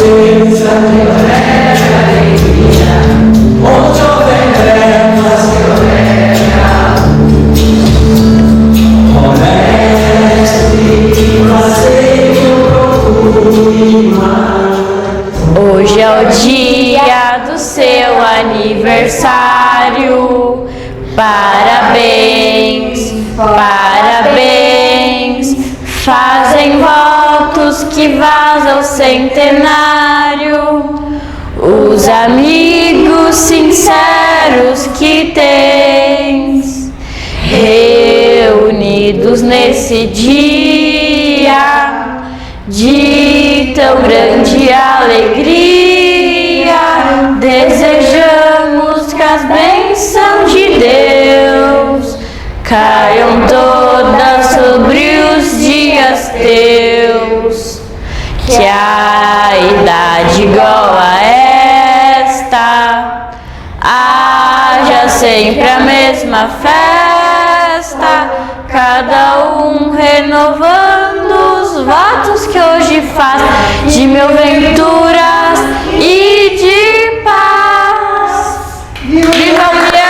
presença de alegria, onde houver trevas que hoje é o dia do seu aniversário. Parabéns, parabéns. Fazem votos que vazam ao centenário. Os amigos sinceros que tens, reunidos nesse dia de tão grande alegria, desejamos que as bênçãos de Deus caiam todas sobre os dias teus, que a idade igual a esta haja sempre a mesma festa, cada um renovando os votos que hoje faz, de mil venturas e de paz. Viva a União!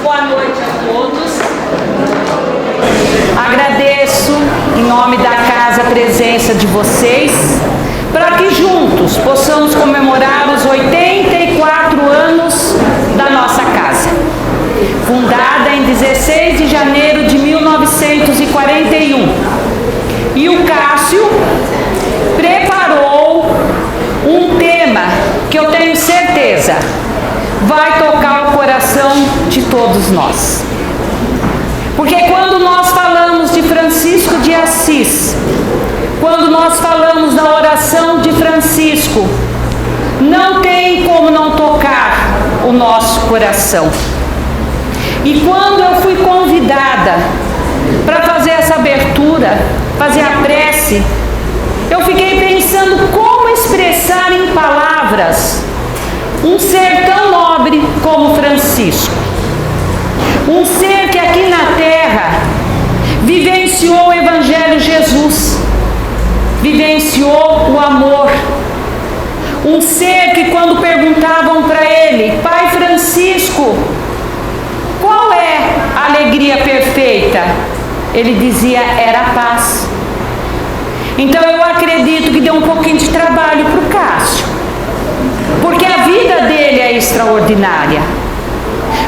Boa noite a todos. Agradeço em nome da casa a presença de vocês, para que juntos possamos comemorar os 84 anos da nossa casa. Fundada em 16 de janeiro de 1941. E o Cássio preparou um tema que eu tenho certeza vai tocar o coração de todos nós. Porque quando nós falamos de Francisco de Assis, quando nós falamos da oração de Francisco, não tem como não tocar o nosso coração. E quando eu fui convidada para fazer essa abertura, fazer a prece, eu fiquei pensando como expressar em palavras um ser tão nobre como Francisco. Um ser que aqui na terra vivenciou o Evangelho Jesus, vivenciou o amor. Um ser que quando perguntavam para ele, Pai Francisco, qual é a alegria perfeita? Ele dizia, era a paz. Então eu acredito que deu um pouquinho de trabalho para o Cássio, porque a vida dele é extraordinária.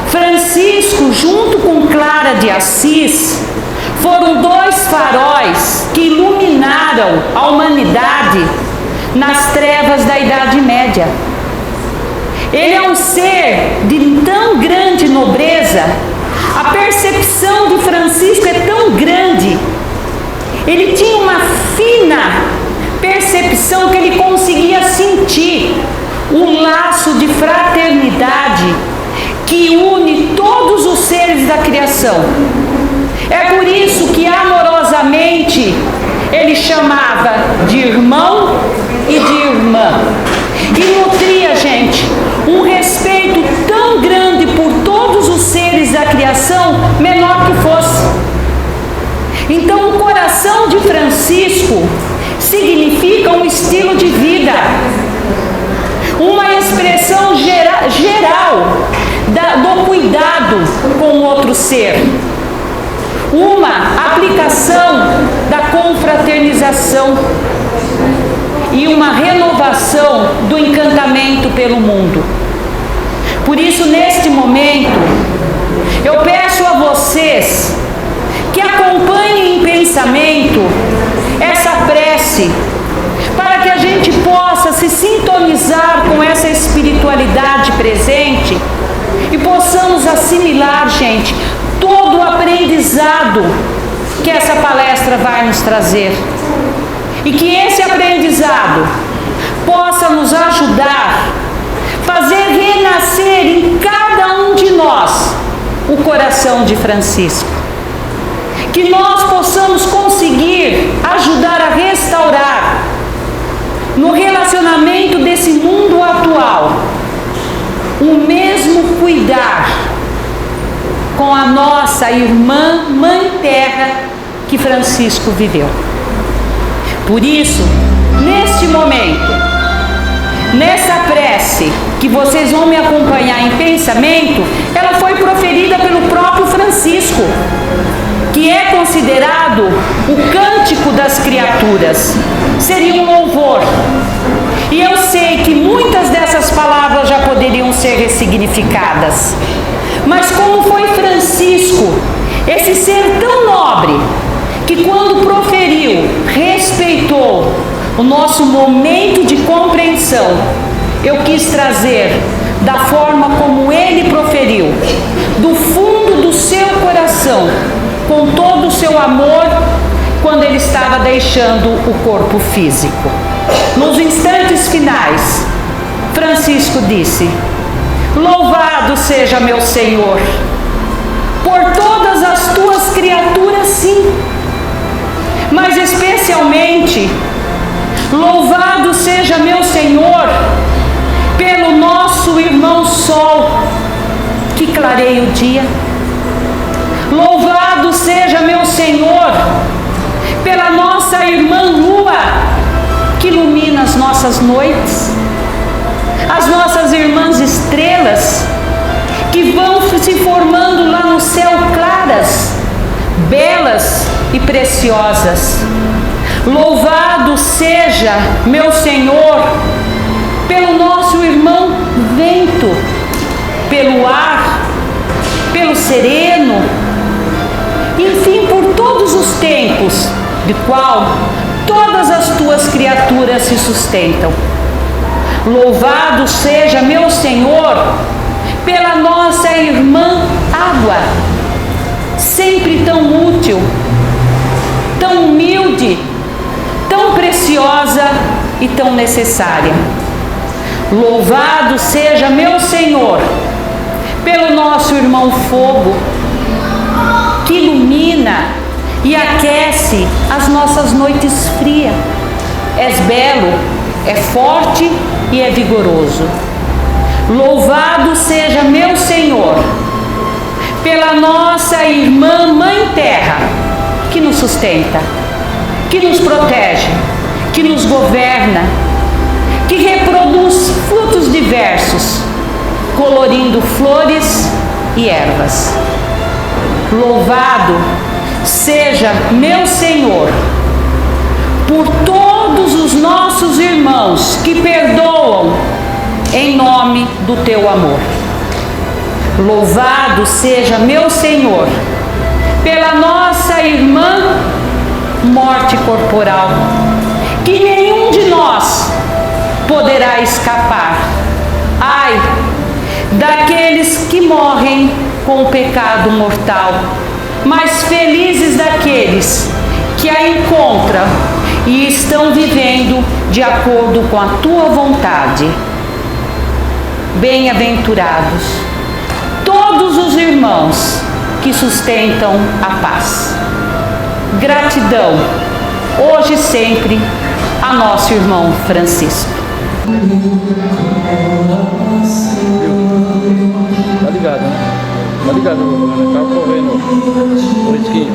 Francisco, junto com Clara de Assis, foram dois faróis que iluminaram a humanidade nas trevas da Idade Média. Ele é um ser de tão grande nobreza, a percepção de Francisco é tão grande, ele tinha uma fina percepção que ele conseguia sentir o laço de fraternidade que une todos os seres da criação. É por isso que amorosamente ele chamava de irmão e de irmã. E nutria, gente, um respeito tão grande por todos os seres da criação, menor que fosse. Então o coração de Francisco significa um estilo de vida, uma expressão geral do cuidado com o outro ser, uma aplicação da confraternização e uma renovação do encantamento pelo mundo. Por isso, neste momento, eu peço a vocês que acompanhem em pensamento essa prece, para que a gente possa se sintonizar com essa espiritualidade presente e possamos assimilar, gente, todo o aprendizado que essa palestra vai nos trazer. E que esse aprendizado possa nos ajudar, fazer renascer em cada um de nós o coração de Francisco. Que nós possamos conseguir ajudar a restaurar, no relacionamento desse mundo atual, o mesmo cuidar com a nossa irmã Mãe Terra que Francisco viveu. Por isso, neste momento, nessa prece que vocês vão me acompanhar em pensamento, ela foi proferida pelo próprio Francisco, que é considerado o cântico das criaturas. Seria um louvor. E eu sei que muitas dessas palavras já poderiam ser ressignificadas. Mas como foi Francisco, esse ser tão nobre, que quando proferiu, respeitou o nosso momento de compreensão, eu quis trazer da forma como ele proferiu, do fundo do seu coração, com todo o seu amor, quando ele estava deixando o corpo físico. Nos instantes finais, Francisco disse: louvado seja meu Senhor, por todas as tuas criaturas, sim, mas especialmente, louvado seja meu Senhor, pelo nosso irmão Sol, que clareia o dia. Louvado seja meu Senhor, pela nossa irmã Lua, que ilumina as nossas noites. As nossas irmãs estrelas, que vão se formando lá no céu claras, belas e preciosas. Louvado seja meu Senhor, pelo nosso irmão vento, pelo ar, pelo sereno, enfim, por todos os tempos, de qual todas as tuas criaturas se sustentam. Louvado seja meu Senhor, pela nossa irmã água, sempre tão útil, tão humilde, tão preciosa e tão necessária. Louvado seja meu Senhor, pelo nosso irmão fogo, que ilumina e aquece as nossas noites frias. És belo, é forte e é vigoroso. Louvado seja meu Senhor, pela nossa irmã Mãe Terra, que nos sustenta, que nos protege, que nos governa, que reproduz frutos diversos, colorindo flores e ervas. Louvado seja meu Senhor, por todos os nossos irmãos que perdoam em nome do teu amor. Louvado seja meu Senhor, pela nossa irmã morte corporal, que nenhum de nós poderá escapar. Ai, daqueles que morrem com o pecado mortal, mas felizes daqueles que a encontram e estão vivendo de acordo com a tua vontade. Bem-aventurados todos os irmãos que sustentam a paz. Gratidão, hoje e sempre, a nosso irmão Francisco. Tá ligado, né? Tá ligado, né? Tava correndo por esquina.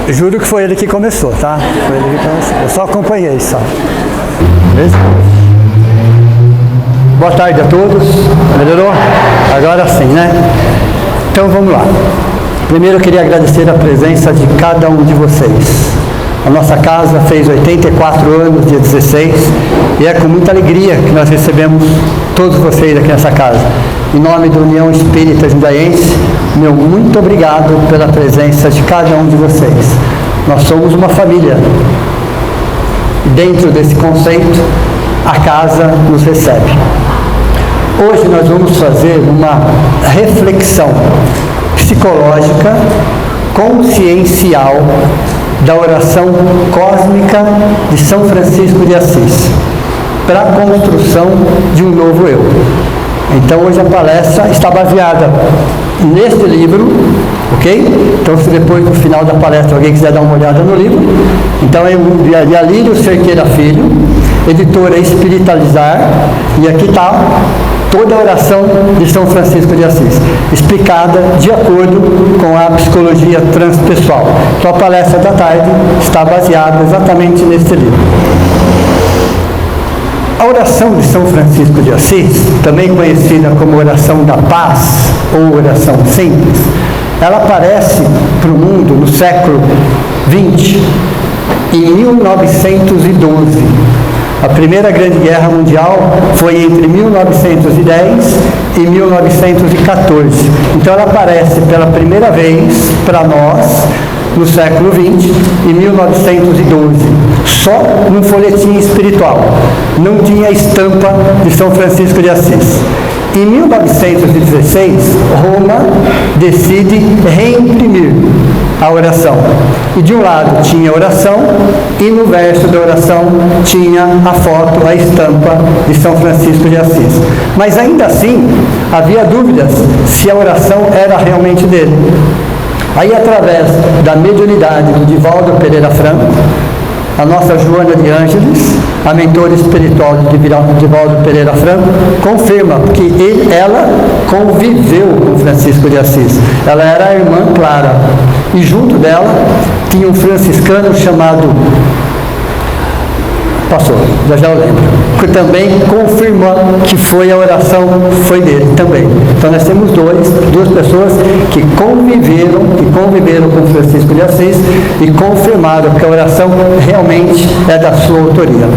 Juro que foi ele que começou, tá? Foi ele que começou. Eu só acompanhei, só. Beleza? Boa tarde a todos. Melhorou? Agora sim, né? Então vamos lá. Primeiro eu queria agradecer a presença de cada um de vocês. A nossa casa fez 84 anos, dia 16, e é com muita alegria que nós recebemos todos vocês aqui nessa casa. Em nome da União Espírita Jundiaense, meu muito obrigado pela presença de cada um de vocês. Nós somos uma família. Dentro desse conceito, a casa nos recebe. Hoje nós vamos fazer uma reflexão psicológica, consciencial, da oração cósmica de São Francisco de Assis, para a construção de um novo eu. Então hoje a palestra está baseada neste livro, ok? Então se depois no final da palestra alguém quiser dar uma olhada no livro, então é de Alírio Cerqueira Filho, editora Espiritualizar, e aqui está toda a oração de São Francisco de Assis, explicada de acordo com a psicologia transpessoal. Então a palestra da tarde está baseada exatamente neste livro. A oração de São Francisco de Assis, também conhecida como oração da paz ou oração simples, ela aparece para o mundo no século XX, em 1912. A Primeira Grande Guerra Mundial foi entre 1910 e 1914. Então ela aparece pela primeira vez para nós no século XX, em 1912, só num folhetim espiritual. Não tinha estampa de São Francisco de Assis. Em 1916, Roma decide reimprimir a oração. E de um lado tinha a oração, e no verso da oração tinha a foto, a estampa de São Francisco de Assis. Mas ainda assim, havia dúvidas se a oração era realmente dele. Aí, através da mediunidade do Divaldo Pereira Franco, a nossa Joana de Ângeles, a mentora espiritual de Divaldo Pereira Franco, confirma que ela conviveu com Francisco de Assis. Ela era a irmã Clara. E junto dela tinha um franciscano chamado... Passou, já eu lembro. Que também confirmou que foi a oração, foi dele também. Então nós temos duas pessoas que conviveram com Francisco de Assis e confirmaram que a oração realmente é da sua autoria.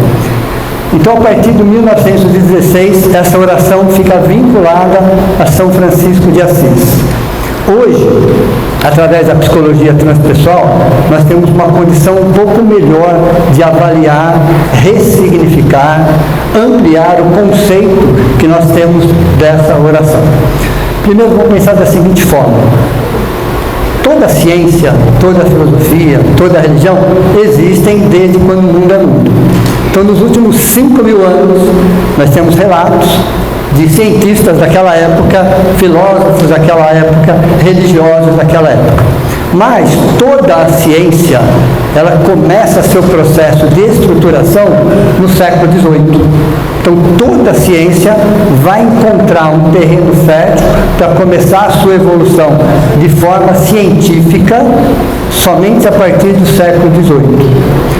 Então, a partir de 1916, essa oração fica vinculada a São Francisco de Assis. Hoje, através da psicologia transpessoal, nós temos uma condição um pouco melhor de avaliar, ressignificar, ampliar o conceito que nós temos dessa oração. Primeiro, vamos pensar da seguinte forma. Toda a ciência, toda a filosofia, toda a religião existem desde quando o mundo é mundo. Então, nos últimos 5.000 anos, nós temos relatos de cientistas daquela época, filósofos daquela época, religiosos daquela época. Mas toda a ciência, ela começa seu processo de estruturação no século XVIII. Então toda a ciência vai encontrar um terreno fértil para começar a sua evolução de forma científica somente a partir do século XVIII.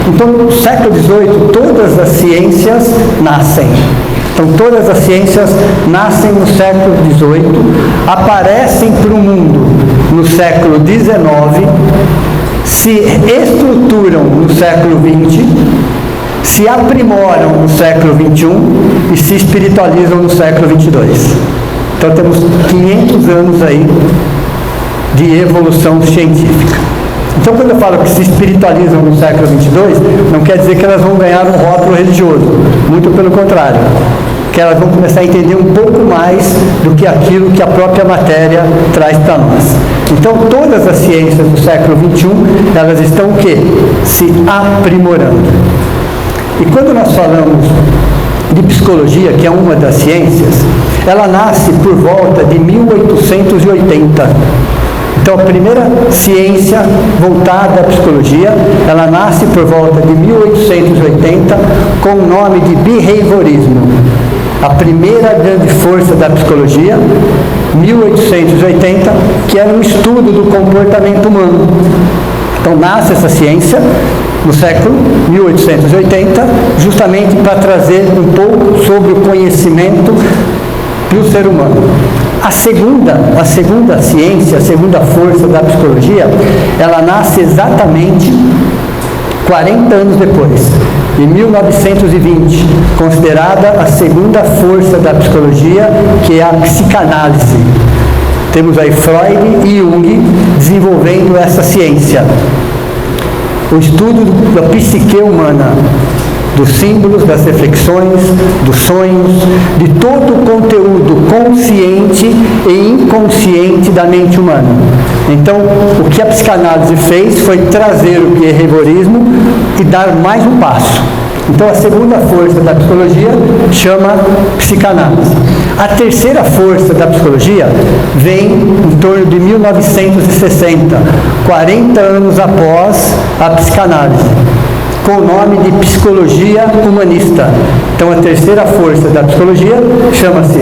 Então no século XVIII todas as ciências nascem. Então todas as ciências nascem no século XVIII, aparecem para o mundo no século XIX, se estruturam no século XX, se aprimoram no século XXI e se espiritualizam no século XXII. Então temos 500 anos aí de evolução científica. Então, quando eu falo que se espiritualizam no século XXII, não quer dizer que elas vão ganhar um rótulo religioso. Muito pelo contrário. Que elas vão começar a entender um pouco mais do que aquilo que a própria matéria traz para nós. Então, todas as ciências do século XXI, elas estão o quê? Se aprimorando. E quando nós falamos de psicologia, que é uma das ciências, ela nasce por volta de 1880. Então, a primeira ciência voltada à psicologia, ela nasce por volta de 1880 com o nome de behaviorismo. A primeira grande força da psicologia, 1880, que era um estudo do comportamento humano. Então, nasce essa ciência no século 1880, justamente para trazer um pouco sobre o conhecimento para o ser humano. A segunda ciência, a segunda força da psicologia, ela nasce exatamente 40 anos depois, em 1920, considerada a segunda força da psicologia, que é a psicanálise. Temos aí Freud e Jung desenvolvendo essa ciência. O estudo da psique humana, dos símbolos, das reflexões, dos sonhos, de todo o conteúdo consciente e inconsciente da mente humana. Então, o que a psicanálise fez foi trazer o behaviorismo e dar mais um passo. Então, a segunda força da psicologia chama psicanálise. A terceira força da psicologia vem em torno de 1960, 40 anos após a psicanálise, com o nome de psicologia humanista. Então, a terceira força da psicologia chama-se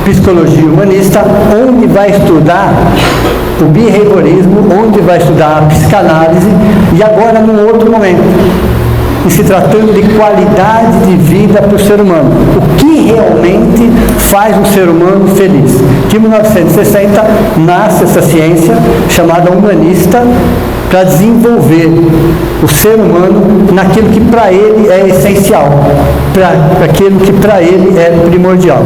psicologia humanista, onde vai estudar o behaviorismo, onde vai estudar a psicanálise, e agora num outro momento, e se tratando de qualidade de vida para o ser humano. O que realmente faz um ser humano feliz? Em 1960 nasce essa ciência chamada humanista, para desenvolver o ser humano naquilo que para ele é essencial, para aquilo que para ele é primordial.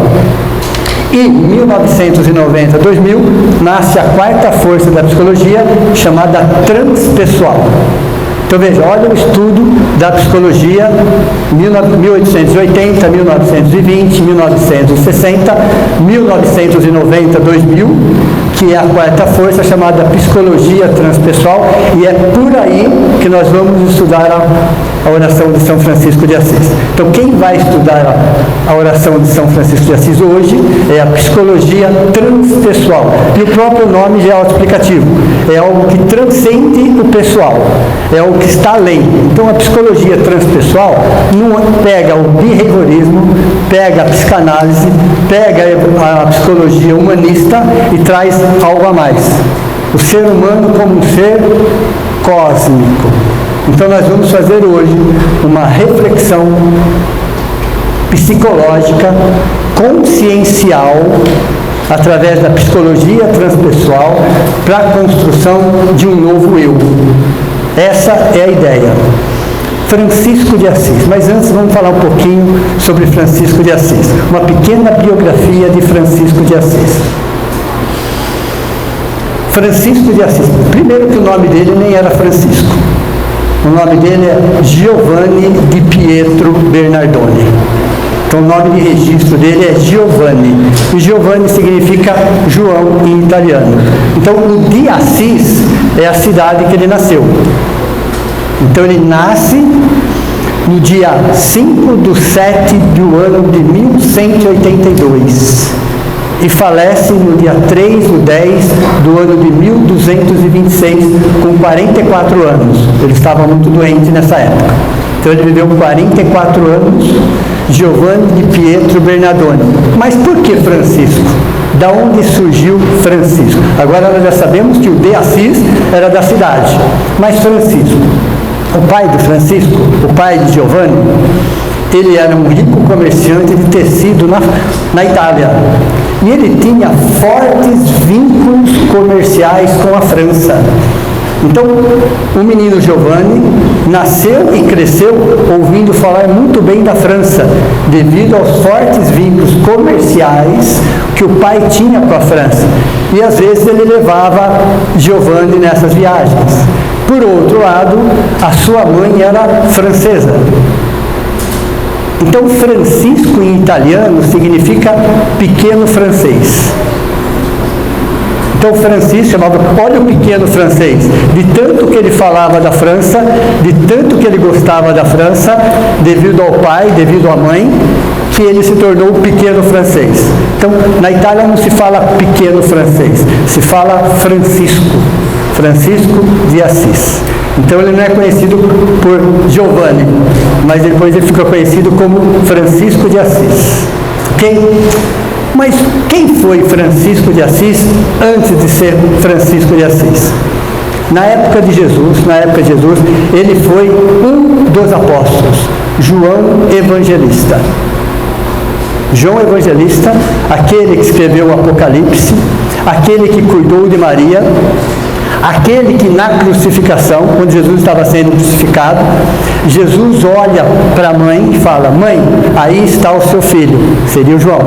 E em 1990, 2000, nasce a quarta força da psicologia, chamada transpessoal. Então veja, olha o estudo da psicologia 1880, 1920, 1960, 1990, 2000, que é a quarta força chamada psicologia transpessoal, e é por aí que nós vamos estudar a oração de São Francisco de Assis. Então quem vai estudar a oração de São Francisco de Assis hoje é a psicologia transpessoal. E o próprio nome já é autoexplicativo. É algo que transcende o pessoal. É algo que está além. Então a psicologia transpessoal não pega o behaviorismo, pega a psicanálise, pega a psicologia humanista e traz algo a mais. O ser humano como um ser cósmico. Então nós vamos fazer hoje uma reflexão psicológica, consciencial, através da psicologia transpessoal, para a construção de um novo eu. Essa é a ideia. Francisco de Assis. Mas antes vamos falar um pouquinho sobre Francisco de Assis. Uma pequena biografia de Francisco de Assis. Francisco de Assis. Primeiro que o nome dele nem era Francisco. O nome dele é Giovanni di Pietro Bernardone. Então o nome de registro dele é Giovanni. E Giovanni significa João em italiano. Então o de Assis é a cidade que ele nasceu. Então ele nasce no dia 5/7 do ano de 1182 e falece no dia 3/10 do ano de 1226 com 44 anos. Ele estava muito doente nessa época. Então ele viveu 44 anos, Giovanni di Pietro Bernardone. Mas por que Francisco? Da onde surgiu Francisco? Agora nós já sabemos que o de Assis era da cidade, mas Francisco, o pai de Francisco, o pai de Giovanni, ele era um rico comerciante de tecido na Itália. E ele tinha fortes vínculos comerciais com a França. Então, o menino Giovanni nasceu e cresceu ouvindo falar muito bem da França, devido aos fortes vínculos comerciais que o pai tinha com a França. E às vezes ele levava Giovanni nessas viagens. Por outro lado, a sua mãe era francesa. Então, Francisco em italiano significa pequeno francês. Então, Francisco chamava, olha o pequeno francês, de tanto que ele falava da França, de tanto que ele gostava da França, devido ao pai, devido à mãe, que ele se tornou o pequeno francês. Então, na Itália não se fala pequeno francês, se fala Francisco. Francisco de Assis. Então ele não é conhecido por Giovanni, mas depois ele ficou conhecido como Francisco de Assis. Ok? Mas quem foi Francisco de Assis antes de ser Francisco de Assis? Na época de Jesus, ele foi um dos apóstolos, João Evangelista. João Evangelista, aquele que escreveu o Apocalipse, aquele que cuidou de Maria, aquele que na crucificação, quando Jesus estava sendo crucificado, Jesus olha para a mãe e fala: mãe, aí está o seu filho, seria o João.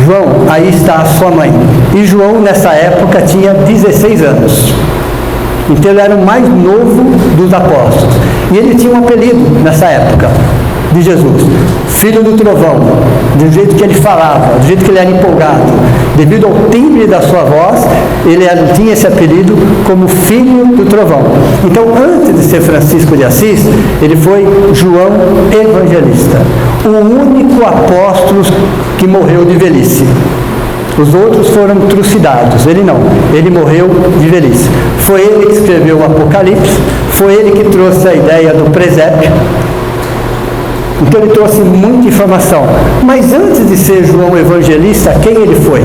João, aí está a sua mãe. E João nessa época tinha 16 anos. Então ele era o mais novo dos apóstolos. E ele tinha um apelido nessa época de Jesus: Filho do Trovão. Do jeito que ele falava, do jeito que ele era empolgado, devido ao timbre da sua voz, ele tinha esse apelido como Filho do Trovão. Então, antes de ser Francisco de Assis, ele foi João Evangelista, o único apóstolo que morreu de velhice. Os outros foram trucidados, ele não, ele morreu de velhice. Foi ele que escreveu o Apocalipse, foi ele que trouxe a ideia do presépio. Então ele trouxe muita informação. Mas antes de ser João Evangelista, quem ele foi?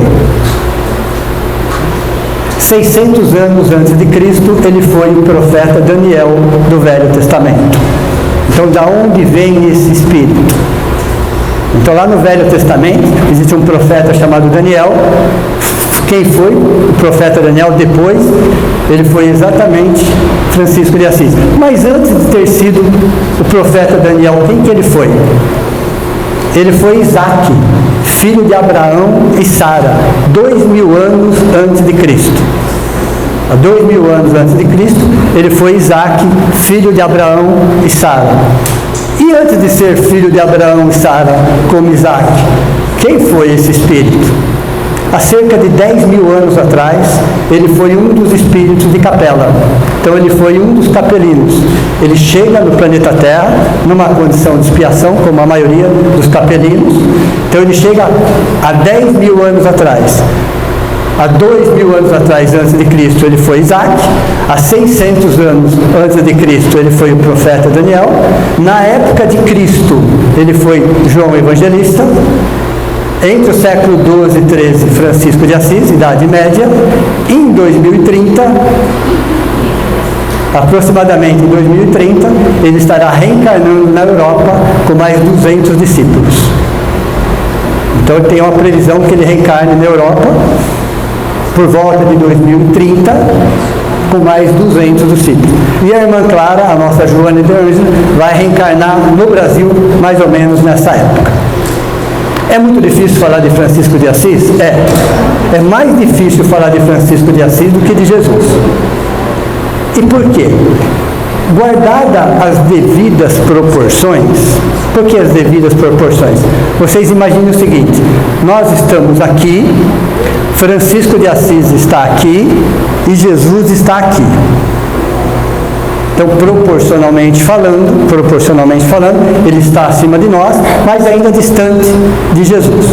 600 anos antes de Cristo, ele foi o profeta Daniel do Velho Testamento. Então, da onde vem esse espírito? Então, lá no Velho Testamento, existe um profeta chamado Daniel. Quem foi o profeta Daniel depois? Ele foi exatamente Francisco de Assis. Mas antes de ter sido o profeta Daniel, quem que ele foi? Ele foi Isaac, filho de Abraão e Sara, 2000 anos antes de Cristo. Há 2000 anos antes de Cristo, ele foi Isaac, filho de Abraão e Sara. E antes de ser filho de Abraão e Sara, como Isaac, quem foi esse espírito? Há cerca de 10.000 anos atrás, ele foi um dos espíritos de Capela. Então ele foi um dos capelinos. Ele chega no planeta Terra, numa condição de expiação, como a maioria dos capelinos. Então ele chega há 10.000 anos atrás. Há 2.000 anos atrás, antes de Cristo, ele foi Isaac. Há 600 anos antes de Cristo, ele foi o profeta Daniel. Na época de Cristo, ele foi João Evangelista. Entre o século XII e XIII, Francisco de Assis, Idade Média. Em 2030, aproximadamente em 2030, ele estará reencarnando na Europa com mais 200 discípulos. Então tem uma previsão que ele reencarne na Europa por volta de 2030, com mais 200 discípulos. E a irmã Clara, a nossa Joana de Ângelo, vai reencarnar no Brasil mais ou menos nessa época. É muito difícil falar de Francisco de Assis? É mais difícil falar de Francisco de Assis do que de Jesus. E por quê? Guardada as devidas proporções. Por que as devidas proporções? Vocês imaginem o seguinte: nós estamos aqui, Francisco de Assis está aqui e Jesus está aqui. Então, proporcionalmente falando, ele está acima de nós, mas ainda distante de Jesus.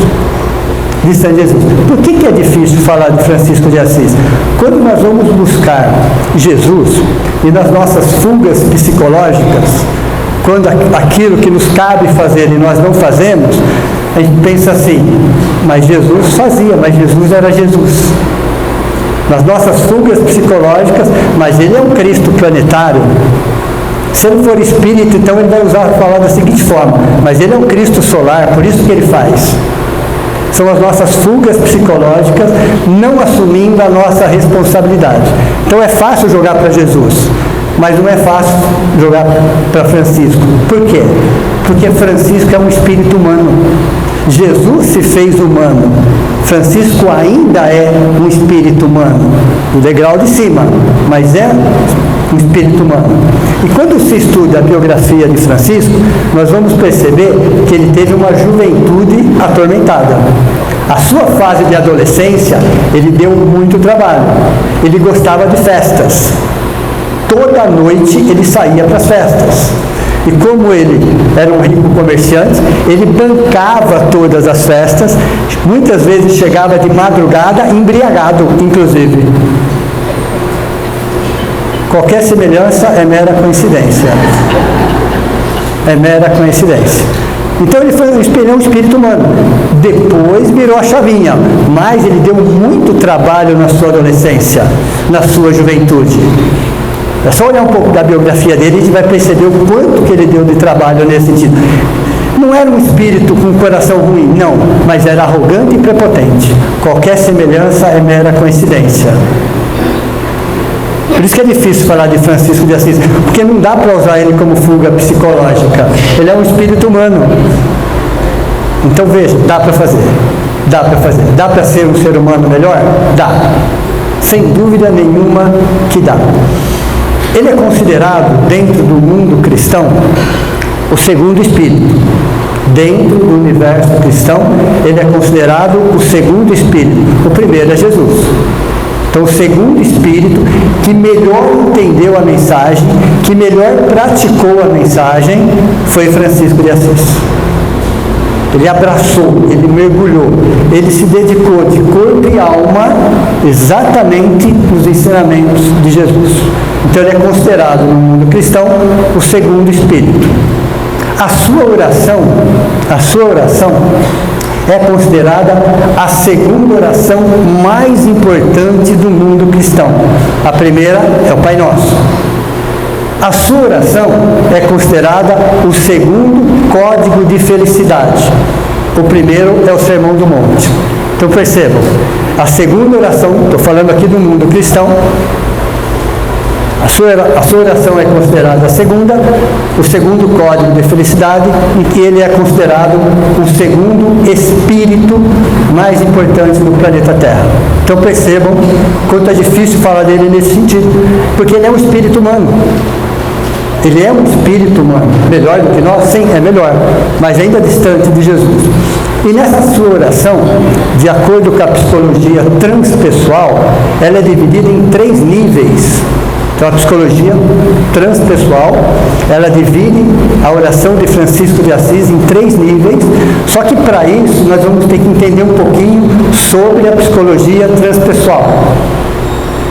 Distante de Jesus. Por que é difícil falar de Francisco de Assis? Quando nós vamos buscar Jesus e nas nossas fugas psicológicas, quando aquilo que nos cabe fazer e nós não fazemos, a gente pensa assim: mas Jesus fazia, mas Jesus era Jesus. Nas nossas fugas psicológicas, mas ele é um Cristo planetário. Se ele for espírito, então ele vai falar da seguinte forma: mas ele é um Cristo solar, por isso que ele faz. São as nossas fugas psicológicas não assumindo a nossa responsabilidade. Então é fácil jogar para Jesus, mas não é fácil jogar para Francisco. Por quê? Porque Francisco é um espírito humano. Jesus se fez humano. Francisco ainda é um espírito humano, do degrau de cima, mas é um espírito humano. E quando se estuda a biografia de Francisco, nós vamos perceber que ele teve uma juventude atormentada. A sua fase de adolescência, ele deu muito trabalho. Ele gostava de festas. Toda noite ele saía para as festas. E como ele era um rico comerciante, ele bancava todas as festas, muitas vezes chegava de madrugada, embriagado, inclusive. Qualquer semelhança é mera coincidência. É mera coincidência. Então ele foi um espírito humano. Depois virou a chavinha, mas ele deu muito trabalho na sua adolescência, na sua juventude. É só olhar um pouco da biografia dele e a gente vai perceber o quanto que ele deu de trabalho nesse sentido. Não era um espírito com um coração ruim, não, mas era arrogante e prepotente. Qualquer semelhança é mera coincidência. Por isso que é difícil falar de Francisco de Assis, porque não dá para usar ele como fuga psicológica. Ele é um espírito humano. Então veja, dá para fazer. Dá para fazer. Dá para ser um ser humano melhor? Dá. Sem dúvida nenhuma que dá. Ele é considerado, dentro do mundo cristão, o segundo espírito. Dentro do universo cristão, ele é considerado o segundo espírito. O primeiro é Jesus. Então, o segundo espírito que melhor entendeu a mensagem, que melhor praticou a mensagem, foi Francisco de Assis. Ele abraçou, ele mergulhou, ele se dedicou de corpo e alma exatamente nos ensinamentos de Jesus. Então, ele é considerado no mundo cristão o segundo espírito. A sua oração é considerada a segunda oração mais importante do mundo cristão. A primeira é o Pai Nosso. A sua oração é considerada o segundo código de felicidade. O primeiro é o Sermão do Monte. Então percebam, a segunda oração, estou falando aqui do mundo cristão, a sua oração é considerada a segunda, o segundo código de felicidade, e que ele é considerado o segundo espírito mais importante do planeta Terra. Então percebam quanto é difícil falar dele nesse sentido, porque ele é um espírito humano. Ele é um espírito humano. Melhor do que nós? Sim, é melhor, mas ainda distante de Jesus. E nessa sua oração, de acordo com a psicologia transpessoal, ela é dividida em 3 níveis. Então, a psicologia transpessoal, ela divide a oração de Francisco de Assis em 3 níveis, só que para isso nós vamos ter que entender um pouquinho sobre a psicologia transpessoal.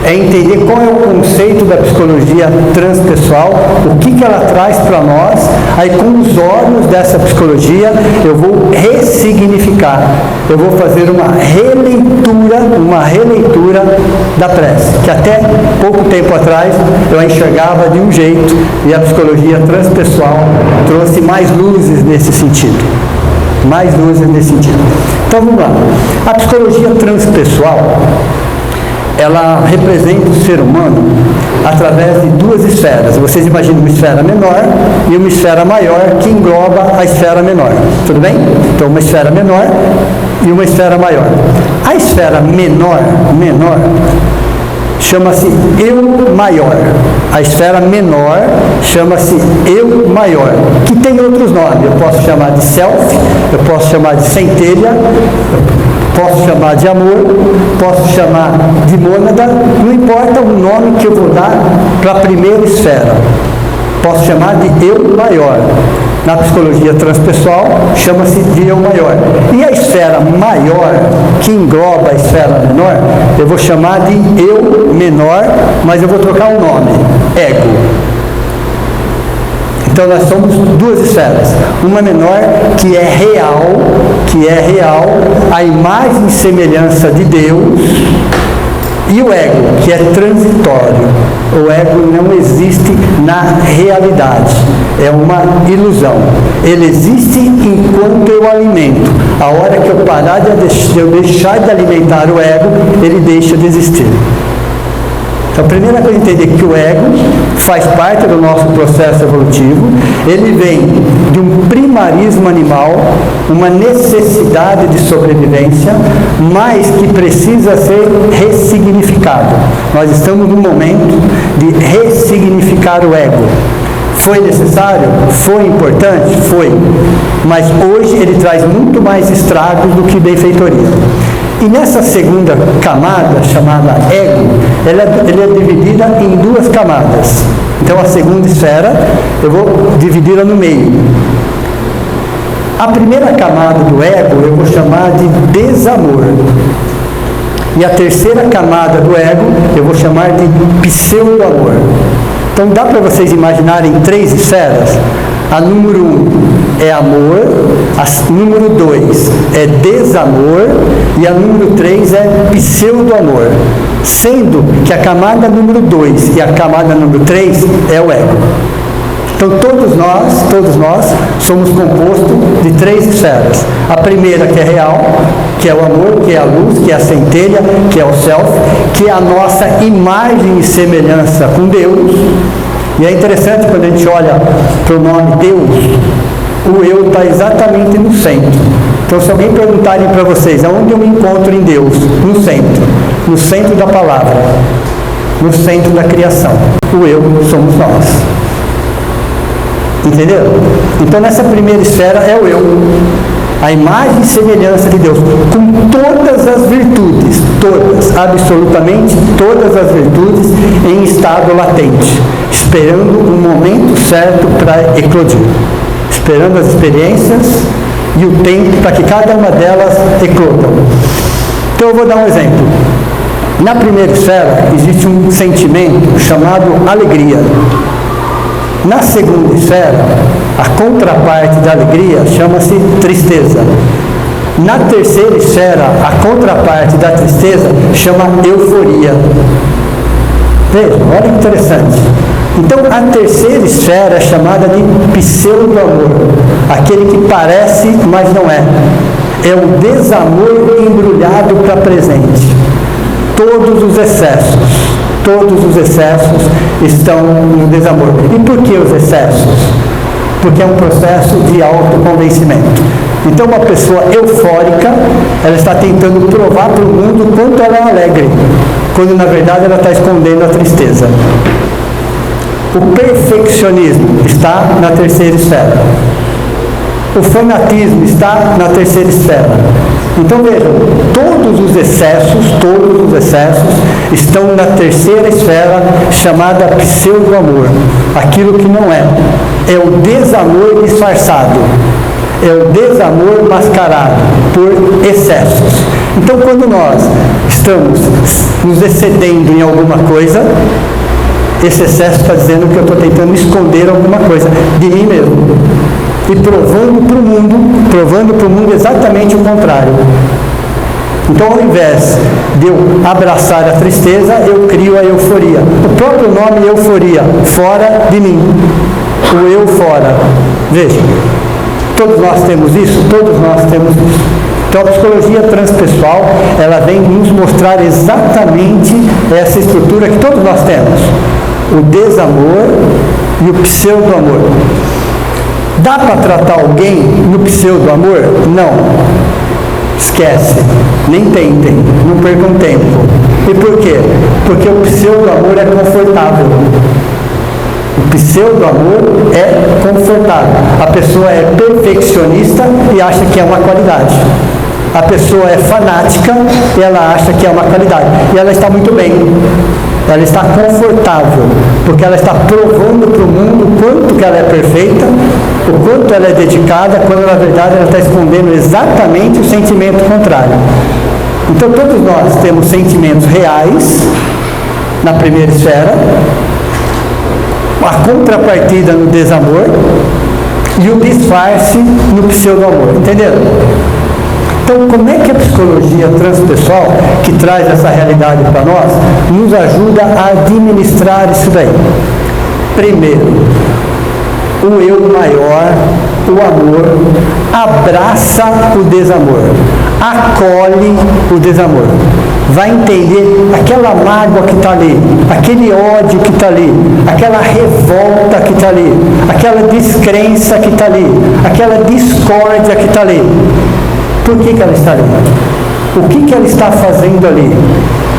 É entender qual é o conceito da psicologia transpessoal, o que ela traz para nós, aí com os olhos dessa psicologia eu vou ressignificar, eu vou fazer uma releitura da prece, que até pouco tempo atrás eu a enxergava de um jeito e a psicologia transpessoal trouxe mais luzes nesse sentido. Mais luzes nesse sentido. Então vamos lá. A psicologia transpessoal, ela representa o ser humano através de 2 esferas. Vocês imaginam uma esfera menor e uma esfera maior que engloba a esfera menor. Tudo bem? Então, uma esfera menor e uma esfera maior. A esfera menor chama-se eu maior. A esfera menor chama-se eu maior, que tem outros nomes. Eu posso chamar de self, eu posso chamar de centelha, posso chamar de amor, posso chamar de mônada, não importa o nome que eu vou dar para a primeira esfera. Posso chamar de eu maior. Na psicologia transpessoal, chama-se de eu maior. E a esfera maior, que engloba a esfera menor, eu vou chamar de eu menor, mas eu vou trocar o nome, ego. Então nós somos 2 esferas, uma menor que é real, a imagem e semelhança de Deus, e o ego, que é transitório. O ego não existe na realidade, é uma ilusão. Ele existe enquanto eu alimento. A hora que eu parar de eu deixar de alimentar o ego, ele deixa de existir. Então, a primeira coisa é entender que o ego faz parte do nosso processo evolutivo, ele vem de um primarismo animal, uma necessidade de sobrevivência, mas que precisa ser ressignificado. Nós estamos num momento de ressignificar o ego. Foi necessário? Foi importante? Foi. Mas hoje ele traz muito mais estragos do que benfeitoria. E nessa segunda camada, chamada ego, ela é dividida em 2 camadas. Então a segunda esfera, eu vou dividi-la no meio. A primeira camada do ego, eu vou chamar de desamor. E a terceira camada do ego, eu vou chamar de pseudo-amor. Então dá para vocês imaginarem 3 esferas? A número 1 é amor, a número 2 é desamor e a número 3 é pseudo-amor. Sendo que a camada número 2 e a camada número 3 é o ego. Então todos nós somos compostos de 3 esferas. A primeira que é real, que é o amor, que é a luz, que é a centelha, que é o self, que é a nossa imagem e semelhança com Deus. E é interessante quando a gente olha para o nome Deus, o eu está exatamente no centro. Então se alguém perguntarem para vocês, aonde eu me encontro em Deus? No centro da palavra, no centro da criação. O eu somos nós. Entendeu? Então nessa primeira esfera é o eu, a imagem e semelhança de Deus, com todas as virtudes, todas, absolutamente todas as virtudes em estado latente, esperando o momento certo para eclodir, esperando as experiências e o tempo para que cada uma delas eclodam. Então eu vou dar um exemplo. Na primeira esfera existe um sentimento chamado alegria. Na segunda esfera, a contraparte da alegria chama-se tristeza. Na terceira esfera, a contraparte da tristeza chama euforia. Veja, olha que interessante. Então, a terceira esfera é chamada de pseudo-amor, aquele que parece, mas não é. É o desamor embrulhado para presente. Todos os excessos estão no desamor. E por que os excessos? Porque é um processo de autoconvencimento. Então uma pessoa eufórica, ela está tentando provar para o mundo o quanto ela é alegre, quando na verdade ela está escondendo a tristeza. O perfeccionismo está na terceira esfera. O fanatismo está na terceira esfera. Então vejam, todos os excessos estão na terceira esfera chamada pseudo-amor. Aquilo que não é. É o desamor disfarçado. É o desamor mascarado por excessos. Então quando nós estamos nos excedendo em alguma coisa, esse excesso está dizendo que eu estou tentando esconder alguma coisa de mim mesmo. E provando para o mundo exatamente o contrário. Então, ao invés de eu abraçar a tristeza, eu crio a euforia. O próprio nome euforia, fora de mim. O eu fora. Veja, todos nós temos isso? Todos nós temos isso. Então, a psicologia transpessoal, ela vem nos mostrar exatamente essa estrutura que todos nós temos. O desamor e o pseudo-amor. Dá para tratar alguém no pseudo-amor? Não. Esquece. Nem tentem. Não percam tempo. E por quê? Porque o pseudo-amor é confortável. O pseudo-amor é confortável. A pessoa é perfeccionista e acha que é uma qualidade. A pessoa é fanática e ela acha que é uma qualidade. E ela está muito bem. Ela está confortável, porque ela está provando para o mundo o quanto que ela é perfeita, o quanto ela é dedicada, quando na verdade ela está escondendo exatamente o sentimento contrário. Então todos nós temos sentimentos reais na primeira esfera, a contrapartida no desamor e o disfarce no pseudo-amor. Entenderam? Então, como é que a psicologia transpessoal, que traz essa realidade para nós, nos ajuda a administrar isso daí? Primeiro, o eu maior, o amor, abraça o desamor, acolhe o desamor. Vai entender aquela mágoa que está ali, aquele ódio que está ali, aquela revolta que está ali, aquela descrença que está ali, aquela discórdia que está ali. Por que ela está ali? O que ela está fazendo ali?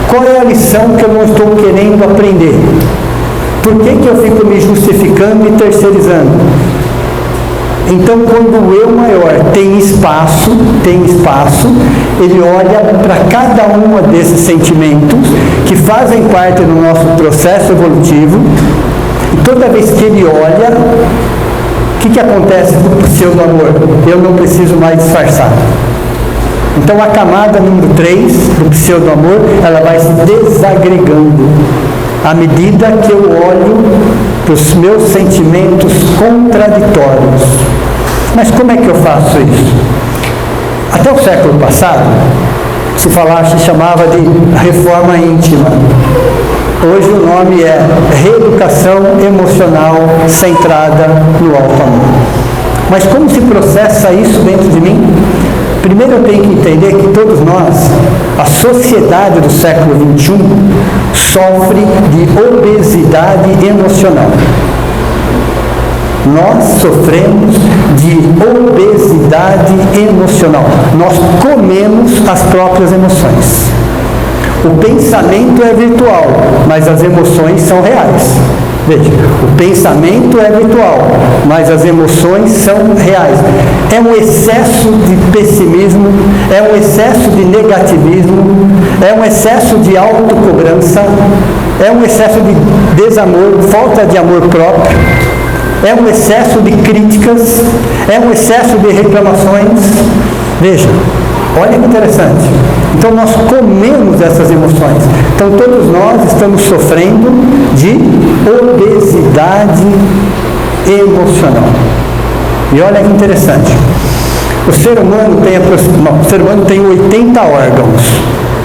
Qual é a lição que eu não estou querendo aprender? Por que eu fico me justificando e terceirizando? Então, quando o eu maior tem espaço, ele olha para cada um desses sentimentos que fazem parte do nosso processo evolutivo, e toda vez que ele olha, o que acontece com o pseudo-amor? Eu não preciso mais disfarçar. Então a camada número 3 do pseudo-amor, ela vai se desagregando à medida que eu olho para os meus sentimentos contraditórios. Mas como é que eu faço isso? Até o século passado, se chamava de reforma íntima. Hoje o nome é reeducação emocional centrada no alto amor. Mas como se processa isso dentro de mim? Primeiro eu tenho que entender que todos nós, a sociedade do século XXI, sofre de obesidade emocional. Nós sofremos de obesidade emocional. Nós comemos as próprias emoções. O pensamento é virtual, mas as emoções são reais. Veja, o pensamento é virtual, mas as emoções são reais. É um excesso de pessimismo, é um excesso de negativismo, é um excesso de autocobrança, é um excesso de desamor, falta de amor próprio, é um excesso de críticas, é um excesso de reclamações. Veja, olha que interessante. Então nós comemos essas emoções. Então todos nós estamos sofrendo de obesidade emocional. E olha que interessante. O ser humano tem 80 órgãos.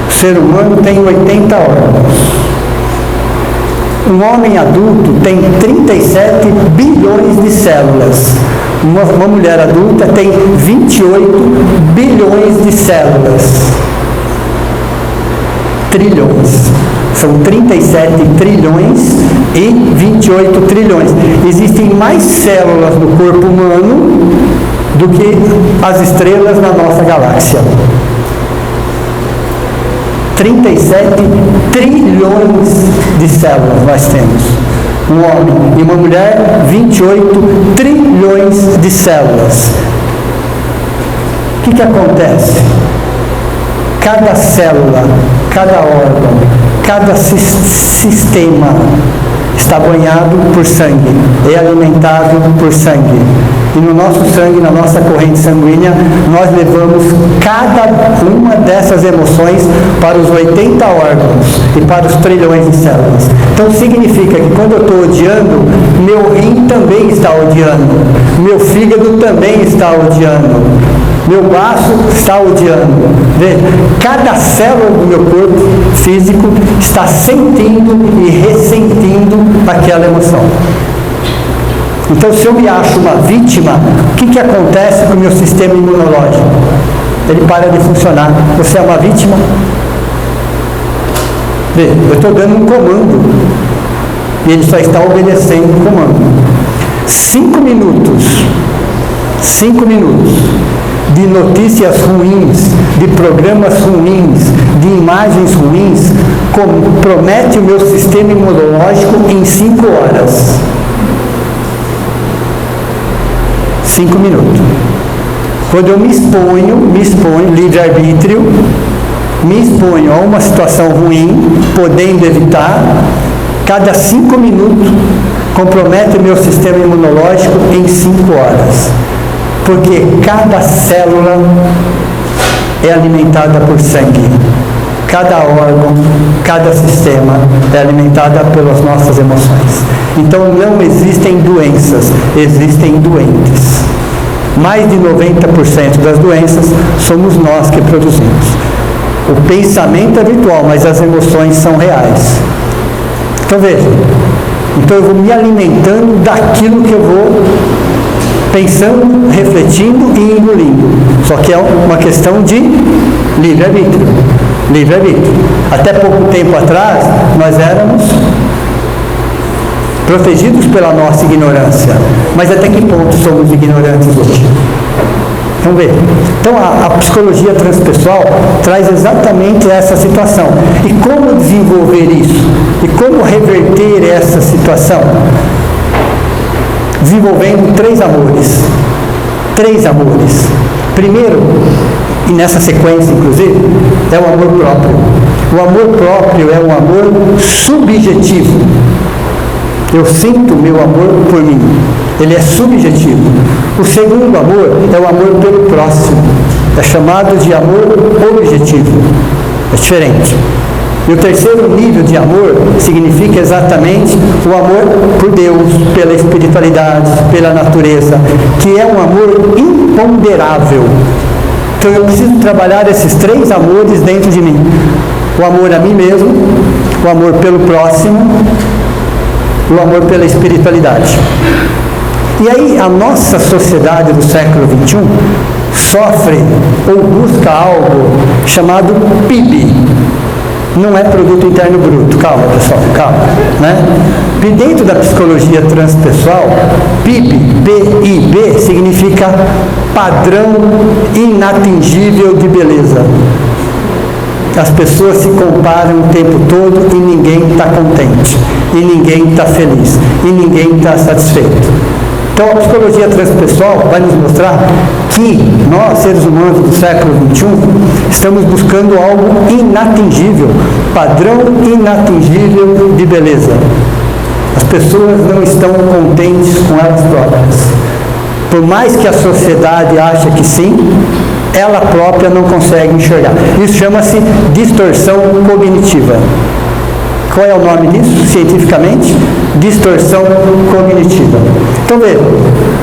O ser humano tem 80 órgãos. Um homem adulto tem 37 bilhões de células. Uma mulher adulta tem 28 bilhões de células. Trilhões. São 37 trilhões e 28 trilhões. Existem mais células no corpo humano do que as estrelas na nossa galáxia. 37 trilhões de células nós temos. Um homem e uma mulher, 28 trilhões de células. O que acontece? Cada célula, cada órgão, cada sistema está banhado por sangue, é alimentado por sangue. E no nosso sangue, na nossa corrente sanguínea, nós levamos cada uma dessas emoções para os 80 órgãos e para os trilhões de células. Então significa que quando eu estou odiando, meu rim também está odiando, meu fígado também está odiando, meu baço está odiando. Veja, cada célula do meu corpo físico está sentindo e ressentindo aquela emoção. Então, se eu me acho uma vítima, o que acontece com o meu sistema imunológico? Ele para de funcionar. Você é uma vítima? Veja, eu estou dando um comando e ele só está obedecendo o comando. 5 minutos de notícias ruins, de programas ruins, de imagens ruins, compromete o meu sistema imunológico em 5 horas. 5 minutos. Quando eu me exponho, livre-arbítrio, me exponho a uma situação ruim, podendo evitar, cada 5 minutos compromete o meu sistema imunológico em 5 horas. Porque cada célula é alimentada por sangue. Cada órgão, cada sistema é alimentada pelas nossas emoções. Então não existem doenças, existem doentes. Mais de 90% das doenças somos nós que produzimos. O pensamento é virtual, mas as emoções são reais. Então veja, então eu vou me alimentando daquilo que eu vou pensando, refletindo e engolindo. Só que é uma questão de livre-arbítrio. Livre-arbítrio. Até pouco tempo atrás, nós éramos protegidos pela nossa ignorância. Mas até que ponto somos ignorantes hoje? Vamos ver. Então a psicologia transpessoal traz exatamente essa situação. E como desenvolver isso? E como reverter essa situação? Desenvolvendo 3 amores. 3 amores. Primeiro, e nessa sequência inclusive, é o amor próprio. O amor próprio é um amor subjetivo. Eu sinto meu amor por mim. Ele é subjetivo. O segundo amor é o amor pelo próximo. é chamado de amor objetivo. É diferente. E o terceiro nível de amor significa exatamente o amor por Deus, pela espiritualidade, pela natureza, que é um amor imponderável. Então eu preciso trabalhar esses três amores dentro de mim. O amor a mim mesmo, o amor pelo próximo, o amor pela espiritualidade. E aí a nossa sociedade do século XXI sofre ou busca algo chamado PIB. Não é Produto Interno Bruto. Calma, pessoal, calma. Né? E dentro da psicologia transpessoal, PIB significa padrão inatingível de beleza. As pessoas se comparam o tempo todo e ninguém está contente, e ninguém está feliz, e ninguém está satisfeito. Então a psicologia transpessoal vai nos mostrar que nós, seres humanos do século XXI, estamos buscando algo inatingível, padrão inatingível de beleza. As pessoas não estão contentes com elas próprias. Por mais que a sociedade ache que sim, ela própria não consegue enxergar. Isso chama-se distorção cognitiva. Qual é o nome disso, cientificamente? Distorção cognitiva. Então, veja,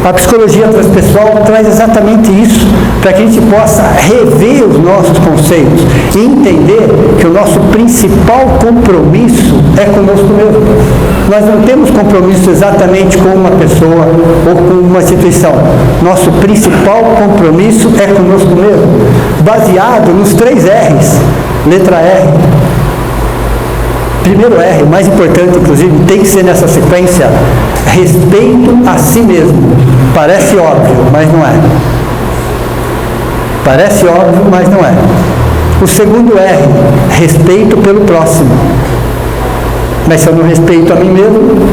a psicologia transpessoal traz exatamente isso, para que a gente possa rever os nossos conceitos e entender que o nosso principal compromisso é conosco mesmo. Nós não temos compromisso exatamente com uma pessoa ou com uma instituição. Nosso principal compromisso é conosco mesmo, baseado nos 3 R's. Letra R. Primeiro R, o mais importante, inclusive, tem que ser nessa sequência, respeito a si mesmo. Parece óbvio, mas não é. Parece óbvio, mas não é. O segundo R, respeito pelo próximo. Mas se eu não respeito a mim mesmo,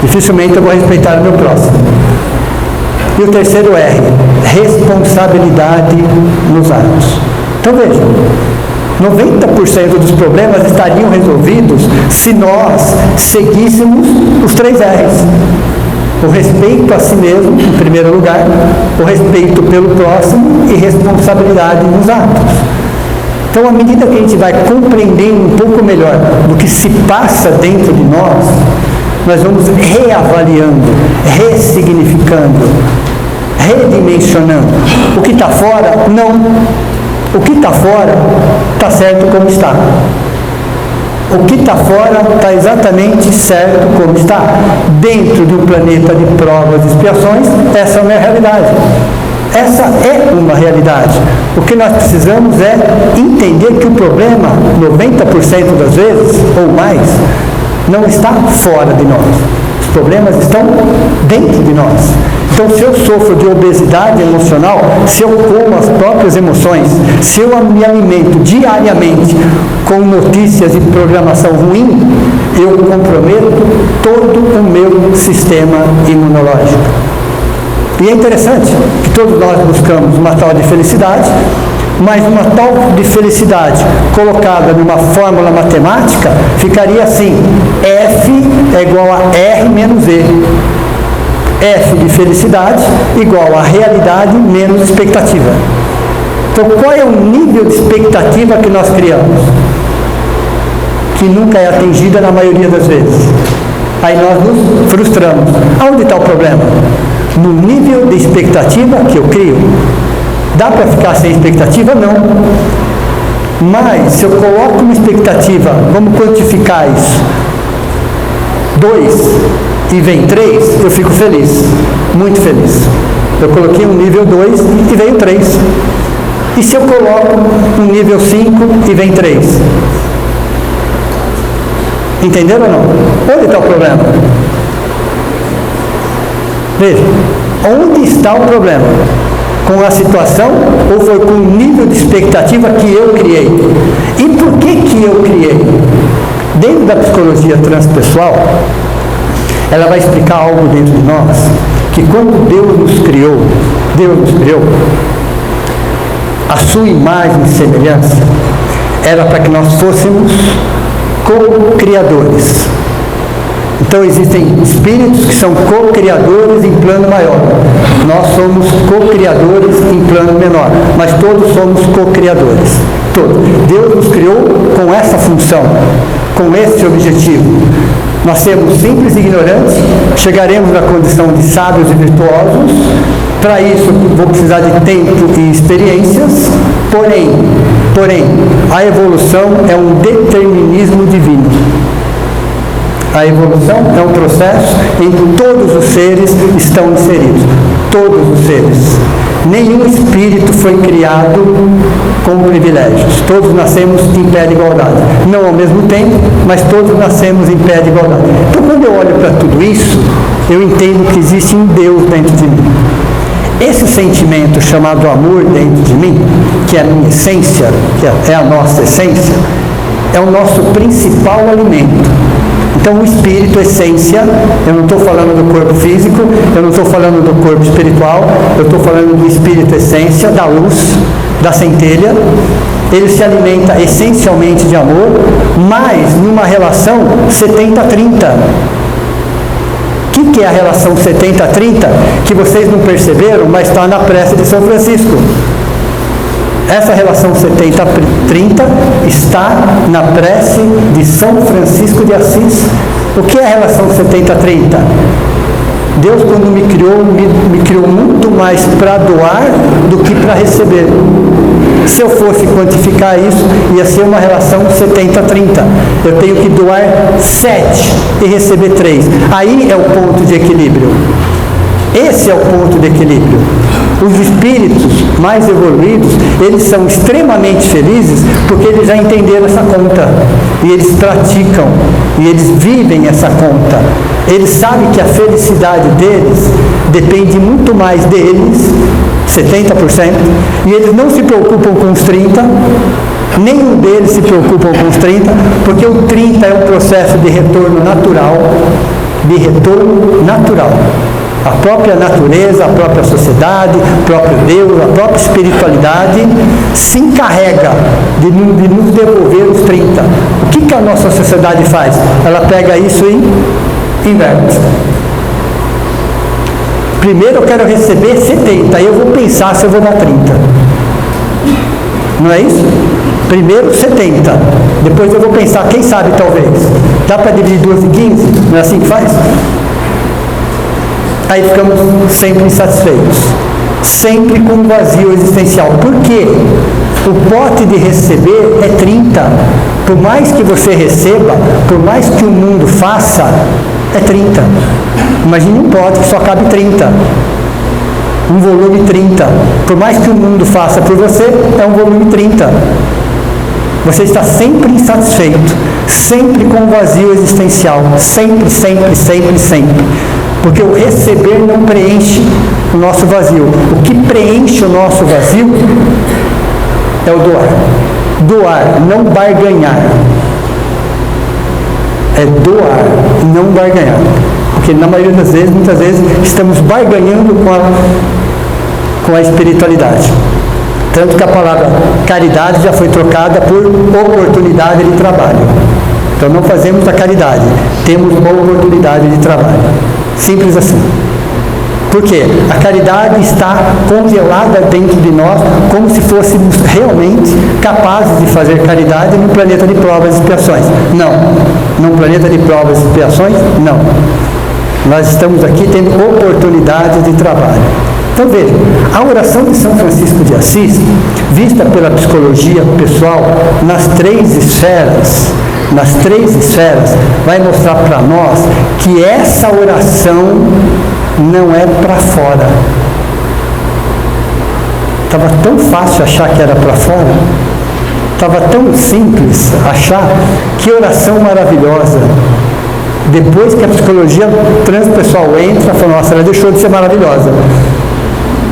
dificilmente eu vou respeitar o meu próximo. E o terceiro R, responsabilidade nos atos. Então veja, 90% dos problemas estariam resolvidos se nós seguíssemos os 3 R's. O respeito a si mesmo, em primeiro lugar, o respeito pelo próximo e responsabilidade nos atos. Então, à medida que a gente vai compreendendo um pouco melhor do que se passa dentro de nós, nós vamos reavaliando, ressignificando, redimensionando. O que está fora, não. O que está fora está certo como está. O que está fora está exatamente certo como está. Dentro de um planeta de provas e expiações, essa é a minha realidade. Essa é uma realidade. O que nós precisamos é entender que o problema, 90% das vezes, ou mais, não está fora de nós. Os problemas estão dentro de nós. Então, se eu sofro de obesidade emocional, se eu como as próprias emoções, se eu me alimento diariamente com notícias e programação ruim, eu comprometo todo o meu sistema imunológico. E é interessante que todos nós buscamos uma tal de felicidade, mas uma tal de felicidade colocada numa fórmula matemática, ficaria assim: F é igual a R menos E. F de felicidade igual a realidade menos expectativa. Então, qual é o nível de expectativa que nós criamos? Que nunca é atingida na maioria das vezes. Aí nós nos frustramos. Aonde está o problema? No nível de expectativa que eu crio. Dá para ficar sem expectativa? Não. Mas, se eu coloco uma expectativa, vamos quantificar isso. 2 e vem 3, eu fico feliz, muito feliz. Eu coloquei um nível 2 e veio 3. E se eu coloco um nível 5 e vem 3? Entenderam ou não? Onde está o problema? Veja, onde está o problema? Com a situação ou foi com o nível de expectativa que eu criei? E por que eu criei? Dentro da psicologia transpessoal, ela vai explicar algo dentro de nós, que quando Deus nos criou, a sua imagem e semelhança, era para que nós fôssemos co-criadores. Então existem espíritos que são co-criadores em plano maior. Nós somos co-criadores em plano menor, mas todos somos co-criadores. Todos. Deus nos criou com essa função, com esse objetivo. Nascemos simples e ignorantes, chegaremos na condição de sábios e virtuosos. Para isso vou precisar de tempo e experiências, porém, a evolução é um determinismo divino. A evolução é um processo em que todos os seres estão inseridos. Todos os seres. Nenhum espírito foi criado com privilégios. Todos nascemos em pé de igualdade. Não ao mesmo tempo, mas todos nascemos em pé de igualdade. Então, quando eu olho para tudo isso, eu entendo que existe um Deus dentro de mim. Esse sentimento chamado amor dentro de mim, que é a minha essência, que é a nossa essência, é o nosso principal alimento. Então, o espírito, essência, eu não estou falando do corpo físico, eu não estou falando do corpo espiritual, eu estou falando do espírito, essência, da luz, da centelha. Ele se alimenta essencialmente de amor, mas numa relação 70-30. O que é a relação 70-30? Que vocês não perceberam, mas está na prece de São Francisco. Essa relação 70-30 está na prece de São Francisco de Assis. O que é a relação 70-30? Deus, quando me criou muito mais para doar do que para receber. Se eu fosse quantificar isso, ia ser uma relação 70-30. Eu tenho que doar 7 e receber 3. Aí é o ponto de equilíbrio. Esse é o ponto de equilíbrio. Os espíritos mais evoluídos, eles são extremamente felizes porque eles já entenderam essa conta. E eles praticam, e eles vivem essa conta. Eles sabem que a felicidade deles depende muito mais deles, 70%, e eles não se preocupam com os 30%, nenhum deles se preocupa com os 30%, porque o 30% é um processo de retorno natural, A própria natureza, a própria sociedade, o próprio Deus, a própria espiritualidade se encarrega de nos devolver os 30%. O que a nossa sociedade faz? Ela pega isso e inverte. Primeiro eu quero receber 70%, aí eu vou pensar se eu vou dar 30%. Não é isso? Primeiro 70%, depois eu vou pensar, quem sabe talvez. Dá para dividir 2 em 15? Não é assim que faz? Aí ficamos sempre insatisfeitos, sempre com um vazio existencial. Por quê? O pote de receber é 30. Por mais que você receba, por mais que o mundo faça, é 30. Imagine um pote que só cabe 30. Um volume 30. Por mais que o mundo faça por você, é um volume 30. Você está sempre insatisfeito, sempre com um vazio existencial. Sempre. Porque o receber não preenche o nosso vazio. O que preenche o nosso vazio é o doar. Doar, não barganhar. É doar, não barganhar. Porque na maioria das vezes, muitas vezes, estamos barganhando com a espiritualidade. Tanto que a palavra caridade já foi trocada por oportunidade de trabalho. Então não fazemos a caridade, temos uma oportunidade de trabalho. Simples assim. Por quê? A caridade está congelada dentro de nós, como se fôssemos realmente capazes de fazer caridade num planeta de provas e expiações. Não. Num planeta de provas e expiações, não. Nós estamos aqui tendo oportunidade de trabalho. Então veja, a oração de São Francisco de Assis, vista pela psicologia pessoal nas 3 esferas, vai mostrar para nós que essa oração não é para fora. Estava tão fácil achar que era para fora, estava tão simples achar, que oração maravilhosa. Depois que a psicologia transpessoal entra, fala, nossa, ela deixou de ser maravilhosa.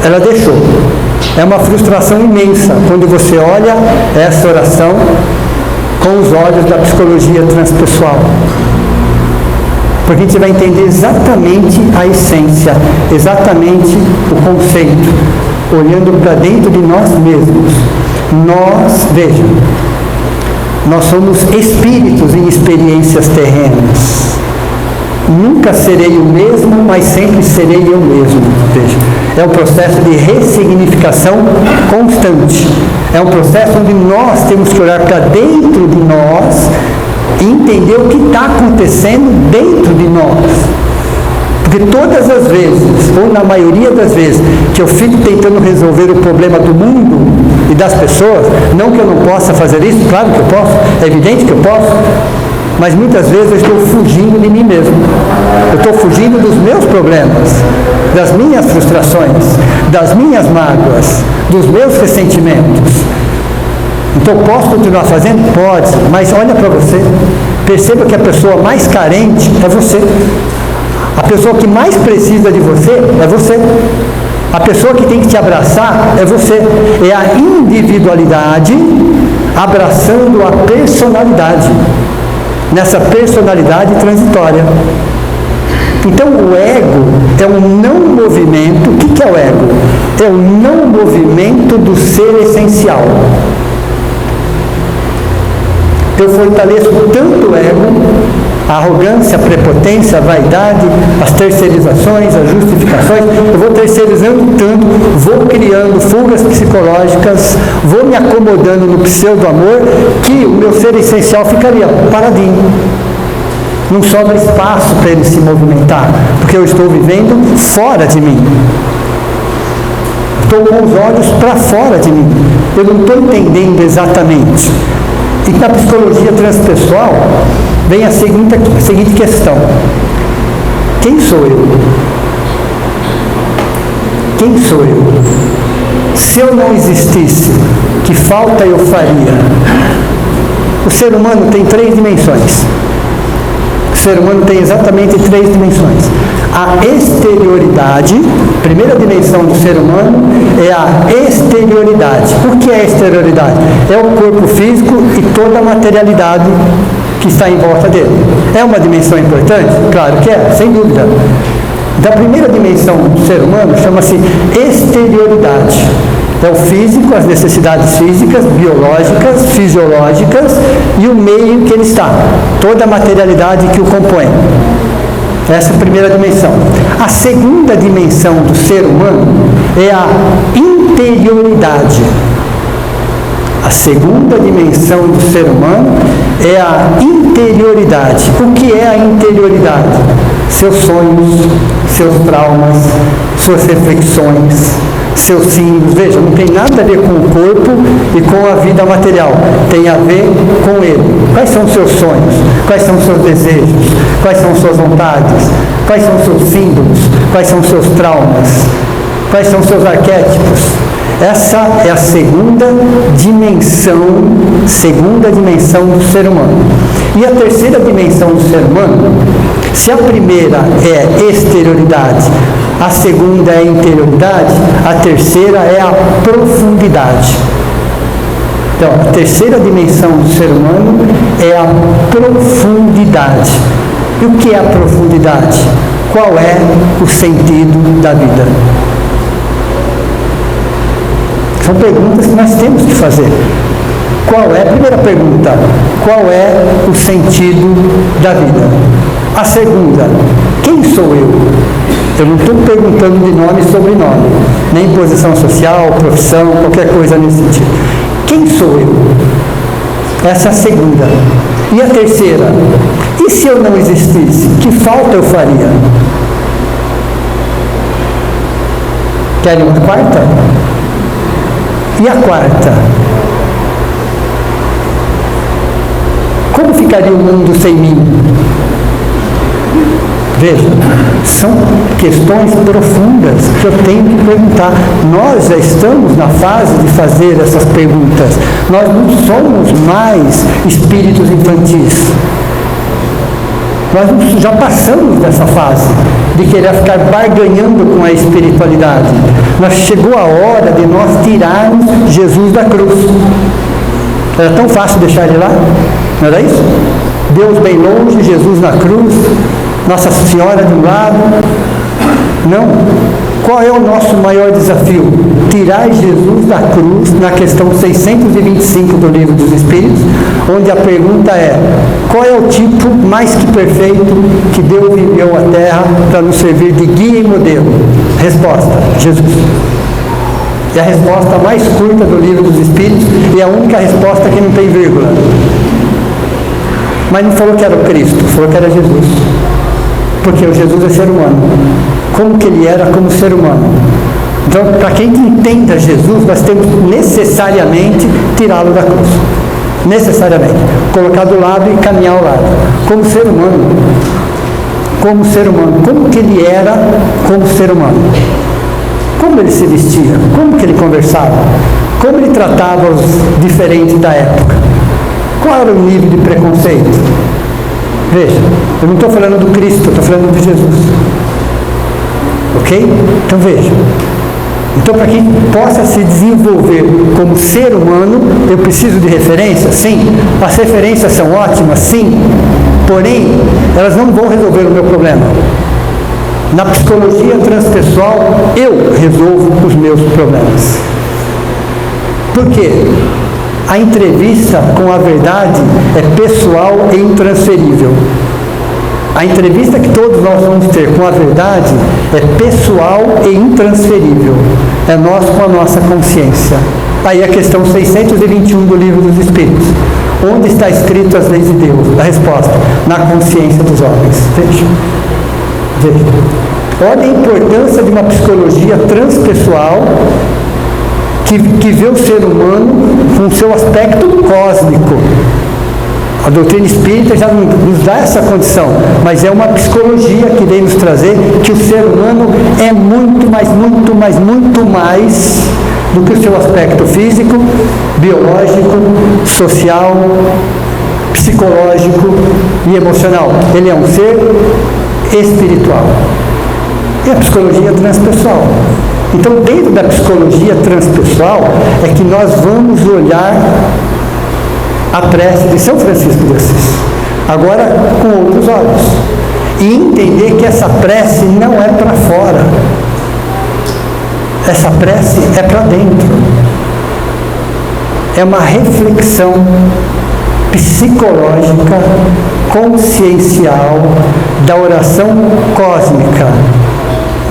Ela deixou. É uma frustração imensa quando você olha essa oração com os olhos da psicologia transpessoal. Porque a gente vai entender exatamente a essência, exatamente o conceito, olhando para dentro de nós mesmos. Vejam, nós somos espíritos em experiências terrenas. Nunca serei o mesmo, mas sempre serei eu mesmo. Veja, é um processo de ressignificação constante. É um processo onde nós temos que olhar para dentro de nós e entender o que está acontecendo dentro de nós. Porque todas as vezes, ou na maioria das vezes, que eu fico tentando resolver o problema do mundo e das pessoas, não que eu não possa fazer isso, claro que eu posso, é evidente que eu posso, mas muitas vezes eu estou fugindo de mim mesmo. Eu estou fugindo dos meus problemas, das minhas frustrações, das minhas mágoas, dos meus ressentimentos. Então posso continuar fazendo? Pode, mas olha para você, perceba que a pessoa mais carente é você. A pessoa que mais precisa de você é você. A pessoa que tem que te abraçar é você. É a individualidade abraçando a personalidade. Nessa personalidade transitória. Então o ego é um não movimento. O que é o ego? É o não movimento do ser essencial. Eu fortaleço tanto o ego, a arrogância, a prepotência, a vaidade, as terceirizações, as justificações, eu vou terceirizando tanto, vou criando fugas psicológicas, vou me acomodando no pseudo-amor, que o meu ser essencial ficaria paradinho. Não sobra espaço para ele se movimentar, porque eu estou vivendo fora de mim. Estou com os olhos para fora de mim. Eu não estou entendendo exatamente. E na psicologia transpessoal vem a seguinte questão: quem sou eu? Quem sou eu? Se eu não existisse, que falta eu faria? O ser humano tem 3 dimensões. O ser humano tem exatamente 3 dimensões. A exterioridade, primeira dimensão do ser humano é a exterioridade. O que é exterioridade? É o corpo físico e toda a materialidade que está em volta dele. É uma dimensão importante? Claro que é, sem dúvida. Da primeira dimensão do ser humano chama-se exterioridade. É o físico, as necessidades físicas, biológicas, fisiológicas e o meio que ele está. Toda a materialidade que o compõe. Essa é a primeira dimensão. A segunda dimensão do ser humano é a interioridade. A segunda dimensão do ser humano é a interioridade. O que é a interioridade? Seus sonhos, seus traumas, suas reflexões, seus símbolos. Veja, não tem nada a ver com o corpo e com a vida material. Tem a ver com ele. Quais são os seus sonhos? Quais são os seus desejos? Quais são suas vontades? Quais são os seus símbolos? Quais são os seus traumas? Quais são os seus arquétipos? Essa é a segunda dimensão do ser humano. E a terceira dimensão do ser humano, se a primeira é exterioridade, a segunda é interioridade, a terceira é a profundidade. Então, a terceira dimensão do ser humano é a profundidade. E o que é a profundidade? Qual é o sentido da vida? São perguntas que nós temos que fazer. Qual é, a primeira pergunta, qual é o sentido da vida? A segunda, quem sou eu? Eu não estou perguntando de nome e sobrenome, nem posição social, profissão, qualquer coisa nesse sentido. Quem sou eu? Essa é a segunda. E a terceira, e se eu não existisse, que falta eu faria? Querem uma quarta? E a quarta? Como ficaria o mundo sem mim? Veja, são questões profundas que eu tenho que perguntar. Nós já estamos na fase de fazer essas perguntas. Nós não somos mais espíritos infantis. Nós já passamos dessa fase de querer ficar barganhando com a espiritualidade. Mas chegou a hora de nós tirarmos Jesus da cruz. Era tão fácil deixar ele lá? Não era isso? Deus bem longe, Jesus na cruz, Nossa Senhora de um lado. Não. Qual é o nosso maior desafio? Tirar Jesus da cruz, na questão 625 do Livro dos Espíritos, onde a pergunta é: qual é o tipo mais que perfeito que Deus enviou à Terra para nos servir de guia e modelo? Resposta: Jesus. E a resposta mais curta do Livro dos Espíritos, e a única resposta que não tem vírgula. Mas não falou que era o Cristo, falou que era Jesus. Porque o Jesus é ser humano. Como que ele era como ser humano? Então, para quem entenda Jesus, nós temos necessariamente tirá-lo da cruz. Necessariamente. Colocar do lado e caminhar ao lado. Como ser humano. Como ser humano. Como que ele era como ser humano? Como ele se vestia? Como que ele conversava? Como ele tratava os diferentes da época? Qual era o nível de preconceito? Veja, eu não estou falando do Cristo, eu estou falando de Jesus. Ok? Então veja. Então, para quem possa se desenvolver como ser humano, eu preciso de referências? Sim. As referências são ótimas? Sim. Porém, elas não vão resolver o meu problema. Na psicologia transpessoal, eu resolvo os meus problemas. Por quê? A entrevista com a verdade é pessoal e intransferível. A entrevista que todos nós vamos ter com a verdade é pessoal e intransferível. É nós com a nossa consciência. Aí a questão 621 do Livro dos Espíritos. Onde está escrito as leis de Deus? A resposta: na consciência dos homens. Veja. Veja. Olha a importância de uma psicologia transpessoal que vê o ser humano com o seu aspecto cósmico. A doutrina espírita já nos dá essa condição, mas é uma psicologia que vem nos trazer que o ser humano é muito mais do que o seu aspecto físico, biológico, social, psicológico e emocional. Ele é um ser espiritual. E a psicologia transpessoal. Então, dentro da psicologia transpessoal, é que nós vamos olhar a prece de São Francisco de Assis, agora com outros olhos, e entender que essa prece não é para fora, essa prece é para dentro. É uma reflexão psicológica, consciencial, da oração cósmica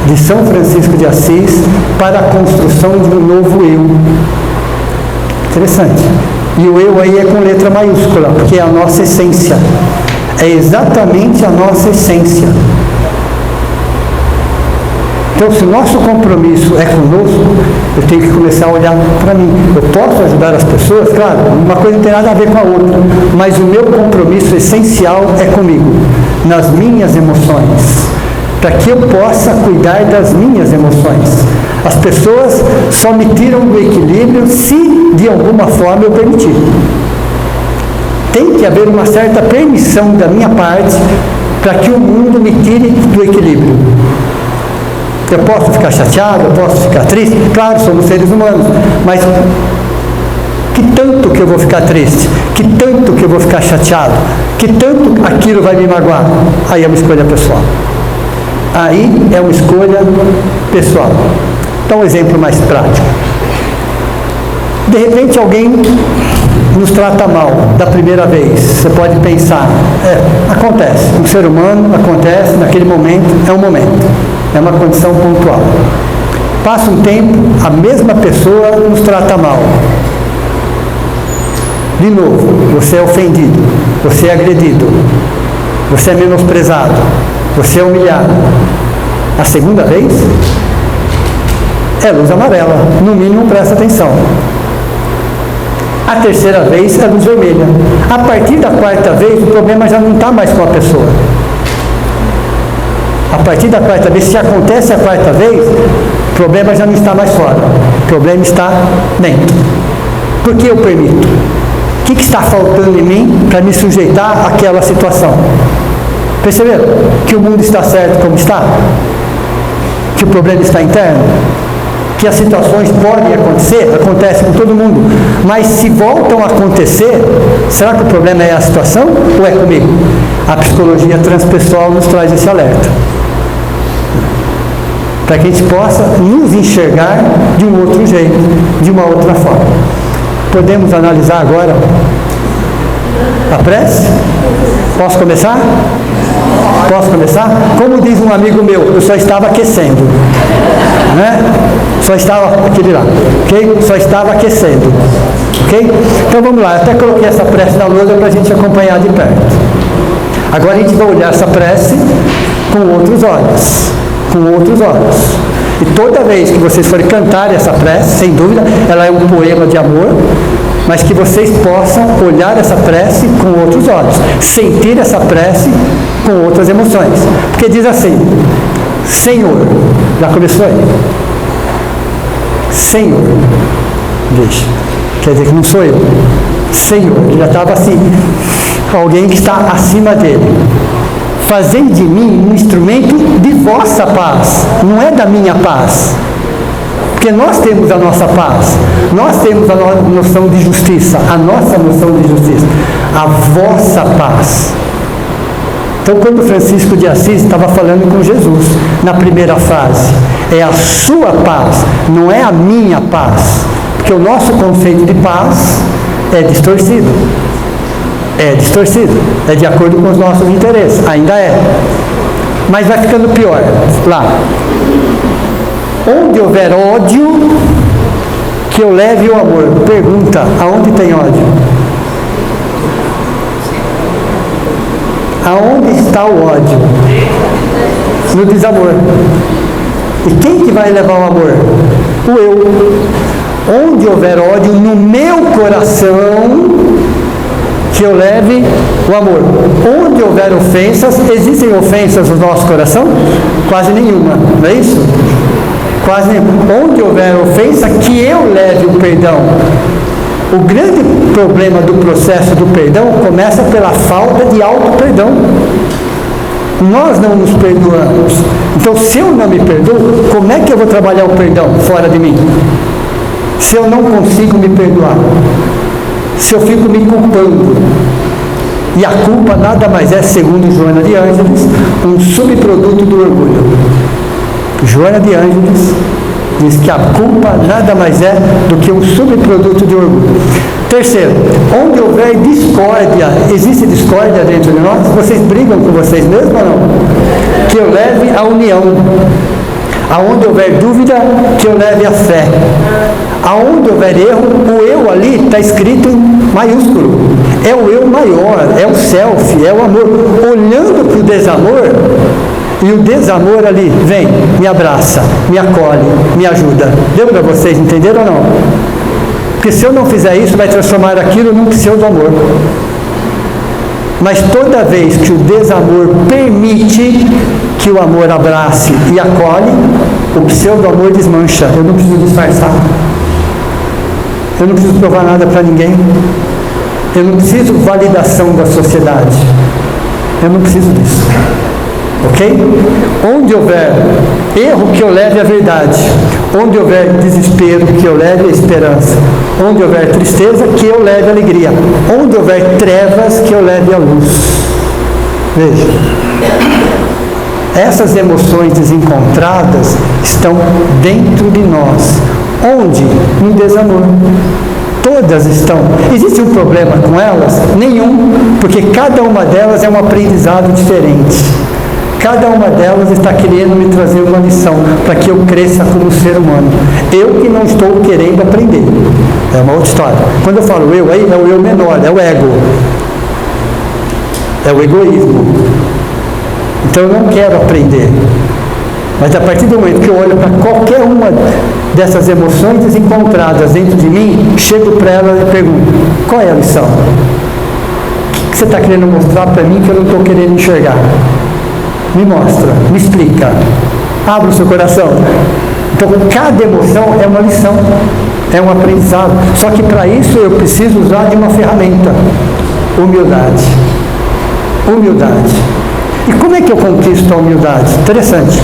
de São Francisco de Assis para a construção de um novo eu. Interessante. E o eu aí é com letra maiúscula, porque é a nossa essência. É exatamente a nossa essência. Então, se o nosso compromisso é conosco, eu tenho que começar a olhar para mim. Eu posso ajudar as pessoas? Claro, uma coisa não tem nada a ver com a outra, mas o meu compromisso essencial é comigo, nas minhas emoções, para que eu possa cuidar das minhas emoções. As pessoas só me tiram do equilíbrio se, de alguma forma, eu permitir. Tem que haver uma certa permissão da minha parte para que o mundo me tire do equilíbrio. Eu posso ficar chateado, eu posso ficar triste, claro, somos seres humanos, mas que tanto que eu vou ficar triste, que tanto que eu vou ficar chateado, que tanto aquilo vai me magoar? Aí é uma escolha pessoal. Aí é uma escolha pessoal. Então, um exemplo mais prático. De repente alguém nos trata mal da primeira vez. Você pode pensar, acontece, um ser humano, acontece naquele momento, é um momento, é uma condição pontual. Passa um tempo, a mesma pessoa nos trata mal. De novo, você é ofendido, você é agredido, você é menosprezado, você é humilhado. A segunda vez é luz amarela, no mínimo presta atenção. A terceira vez é luz vermelha. A partir da quarta vez, o problema já não está mais com a pessoa. A partir da quarta vez, se acontece a quarta vez, o problema já não está mais fora. O problema está dentro. Por que eu permito? O que está faltando em mim para me sujeitar àquela situação? Perceberam que o mundo está certo como está? Que o problema está interno? Que as situações podem acontecer, acontece com todo mundo, mas se voltam a acontecer, será que o problema é a situação ou é comigo? A psicologia transpessoal nos traz esse alerta. para que a gente possa nos enxergar de um outro jeito, de uma outra forma. Podemos analisar agora a prece? Posso começar? Posso começar? Como diz um amigo meu, eu só estava aquecendo, né? Só estava, aquele lá, ok? Só estava aquecendo, ok? Então vamos lá, eu até coloquei essa prece na lousa para a gente acompanhar de perto. Agora a gente vai olhar essa prece com outros olhos, com outros olhos. E toda vez que vocês forem cantar essa prece, sem dúvida, ela é um poema de amor, mas que vocês possam olhar essa prece com outros olhos, sentir essa prece com outras emoções. Porque diz assim, Senhor, já começou aí? Senhor, deixa, quer dizer que não sou eu. Senhor, que já estava assim, alguém que está acima dele. Fazei de mim um instrumento de vossa paz, não é da minha paz. Porque nós temos a nossa paz, nós temos a noção de justiça, a nossa noção de justiça, a vossa paz. Então, quando Francisco de Assis estava falando com Jesus, na primeira frase, é a sua paz, não é a minha paz. Porque o nosso conceito de paz é distorcido. É distorcido, é de acordo com os nossos interesses, ainda é. Mas vai ficando pior. Lá. Onde houver ódio, que eu leve o amor. Pergunta, aonde tem ódio? Aonde está o ódio? No desamor. E quem que vai levar o amor? O eu. Onde houver ódio no meu coração, que eu leve o amor. Onde houver ofensas, existem ofensas no nosso coração? Quase nenhuma, não é isso? Quase nenhuma. Onde houver ofensa, que eu leve o perdão. O grande problema do processo do perdão começa pela falta de auto-perdão. Nós não nos perdoamos. Então, se eu não me perdoo, como é que eu vou trabalhar o perdão fora de mim? Se eu não consigo me perdoar, se eu fico me culpando, e a culpa nada mais é, segundo Joana de Ângeles, um subproduto do orgulho. Joana de Ângeles diz que a culpa nada mais é do que um subproduto de orgulho. Terceiro, onde houver discórdia, existe discórdia dentro de nós? Vocês brigam com vocês mesmos ou não? Que eu leve a união. Aonde houver dúvida, que eu leve a fé. Aonde houver erro, o eu ali está escrito em maiúsculo. É o eu maior, é o self, é o amor. Olhando para o desamor, e o desamor ali vem, me abraça, me acolhe, me ajuda. Deu para vocês entenderam ou não? Porque se eu não fizer isso, vai transformar aquilo num pseudo-amor. Mas toda vez que o desamor permite que o amor abrace e acolhe, o pseudo-amor desmancha. Eu não preciso disfarçar. Eu não preciso provar nada para ninguém. Eu não preciso validação da sociedade. Eu não preciso disso. Ok? Onde houver erro, que eu leve a verdade. Onde houver desespero, que eu leve a esperança. Onde houver tristeza, que eu leve a alegria. Onde houver trevas, que eu leve a luz. Veja. Essas emoções desencontradas estão dentro de nós. Onde? No desamor. Todas estão. Existe um problema com elas? Nenhum, porque cada uma delas é um aprendizado diferente. Cada uma delas está querendo me trazer uma lição para que eu cresça como ser humano. Eu que não estou querendo aprender. É uma outra história. Quando eu falo eu, aí é o eu menor, é o ego. É o egoísmo. Então eu não quero aprender. Mas a partir do momento que eu olho para qualquer uma dessas emoções desencontradas dentro de mim, chego para ela e pergunto, qual é a lição? O que você está querendo mostrar para mim que eu não estou querendo enxergar? Me mostra, me explica. Abra o seu coração. Então, cada emoção é uma lição, é um aprendizado. Só que para isso eu preciso usar de uma ferramenta. Humildade. Humildade. E como é que eu conquisto a humildade? Interessante.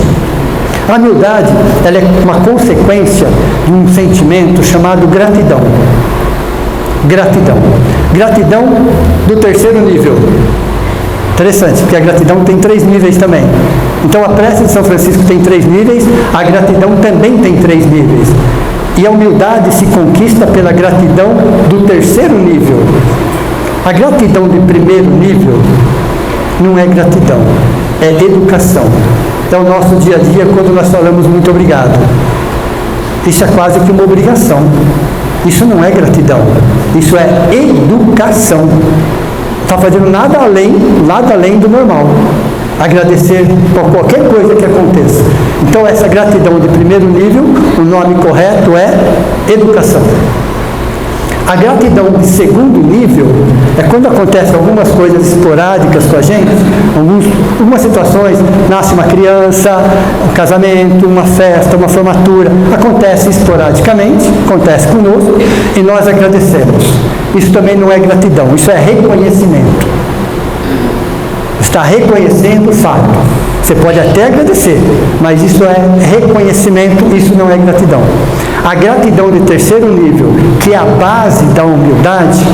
A humildade, ela é uma consequência de um sentimento chamado gratidão. Gratidão. Gratidão do terceiro nível. Interessante, porque a gratidão tem 3 níveis também. Então a prece de São Francisco tem 3 níveis, a gratidão também tem 3 níveis. E a humildade se conquista pela gratidão do 3º nível. A gratidão de 1º nível não é gratidão, é educação. É o nosso dia a dia quando nós falamos muito obrigado. Isso é quase que uma obrigação. Isso não é gratidão, isso é educação. Está fazendo nada além do normal. Agradecer por qualquer coisa que aconteça. Então essa gratidão de 1º nível, o nome correto é educação. A gratidão de 2º nível é quando acontecem algumas coisas esporádicas com a gente, algumas situações, nasce uma criança, um casamento, uma festa, uma formatura, acontece esporadicamente, acontece conosco e nós agradecemos. Isso também não é gratidão, isso é reconhecimento. Está reconhecendo o fato. Você pode até agradecer, mas isso é reconhecimento, isso não é gratidão. A gratidão de 3º nível, que é a base da humildade,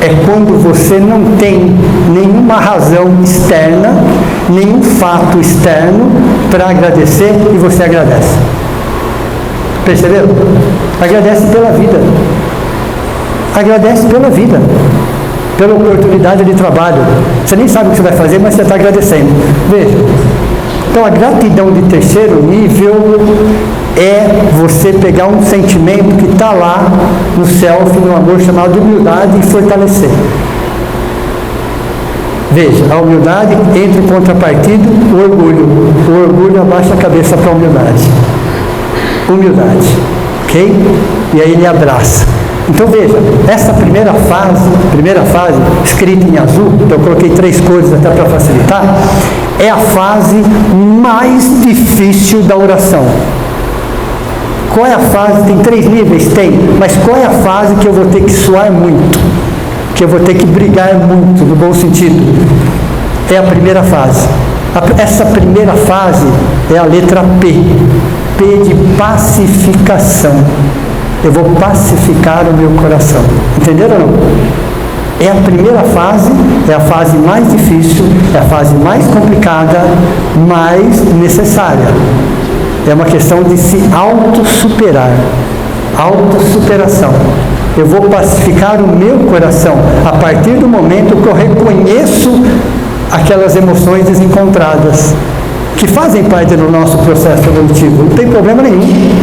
é quando você não tem nenhuma razão externa, nenhum fato externo para agradecer e você agradece. Perceberam? Agradece pela vida. Agradece pela vida. Pela oportunidade de trabalho. Você nem sabe o que você vai fazer, mas você está agradecendo. Veja. Então, a gratidão de 3º nível é você pegar um sentimento que está lá no self, no amor, chamado humildade, e fortalecer. Veja, a humildade entra em contrapartida, o orgulho. O orgulho abaixa a cabeça para a humildade. Humildade. Ok? E aí ele abraça. Então veja, essa primeira fase, escrita em azul, então eu coloquei 3 cores até para facilitar, é a fase mais difícil da oração. Qual é a fase? Tem 3 níveis? Tem, mas qual é a fase que eu vou ter que suar muito? Que eu vou ter que brigar muito, no bom sentido? É a primeira fase. Essa primeira fase é a letra P. P de pacificação. Eu vou pacificar o meu coração. Entenderam ou não? É a primeira fase, é a fase mais difícil, é a fase mais complicada, mais necessária. É uma questão de se autossuperar. Autossuperação. Eu vou pacificar o meu coração a partir do momento que eu reconheço aquelas emoções desencontradas, que fazem parte do nosso processo evolutivo. Não tem problema nenhum.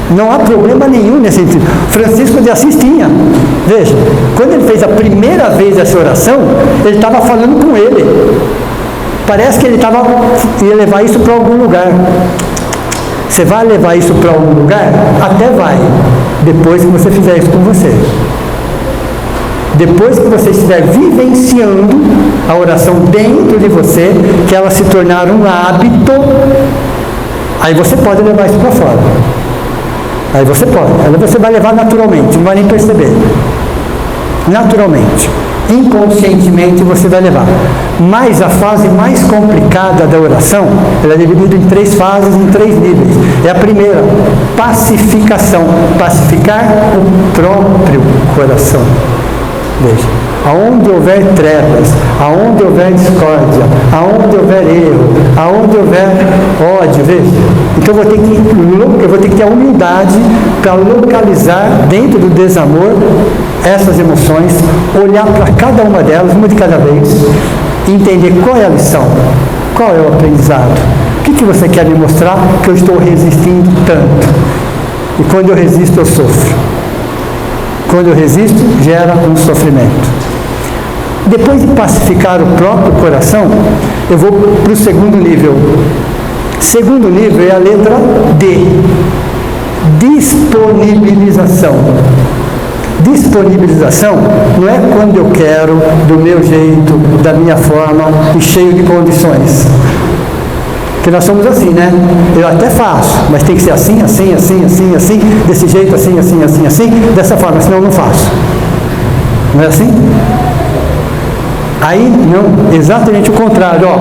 Não há problema nenhum nesse sentido. Francisco de Assis tinha. Veja, quando ele fez a primeira vez essa oração, ele estava falando com ele. Parece que ele ia levar isso para algum lugar. Você vai levar isso para algum lugar? Até vai. Depois que você fizer isso com você. Depois que você estiver vivenciando a oração dentro de você, que ela se tornar um hábito, aí você pode levar isso para fora. Aí você pode. Aí você vai levar naturalmente, não vai nem perceber. Naturalmente. Inconscientemente você vai levar. Mas a fase mais complicada da oração, ela é dividida em 3 fases, em 3 níveis. É a primeira, pacificação. Pacificar o próprio coração. Veja, aonde houver trevas, aonde houver discórdia, aonde houver erro, aonde houver ódio, veja. Então eu vou ter que ter a humildade para localizar dentro do desamor essas emoções, olhar para cada uma delas, uma de cada vez, e entender qual é a lição, qual é o aprendizado. O que você quer me mostrar que eu estou resistindo tanto? E quando eu resisto, eu sofro. Quando eu resisto, gera um sofrimento. Depois de pacificar o próprio coração, eu vou para o 2º nível. 2º nível é a letra D. Disponibilização. Disponibilização não é quando eu quero, do meu jeito, da minha forma e cheio de condições. Porque nós somos assim, né? Eu até faço, mas tem que ser assim, assim, assim, assim, assim, desse jeito, assim, assim, assim, assim, dessa forma, senão eu não faço. Não é assim? Aí, não, exatamente o contrário, ó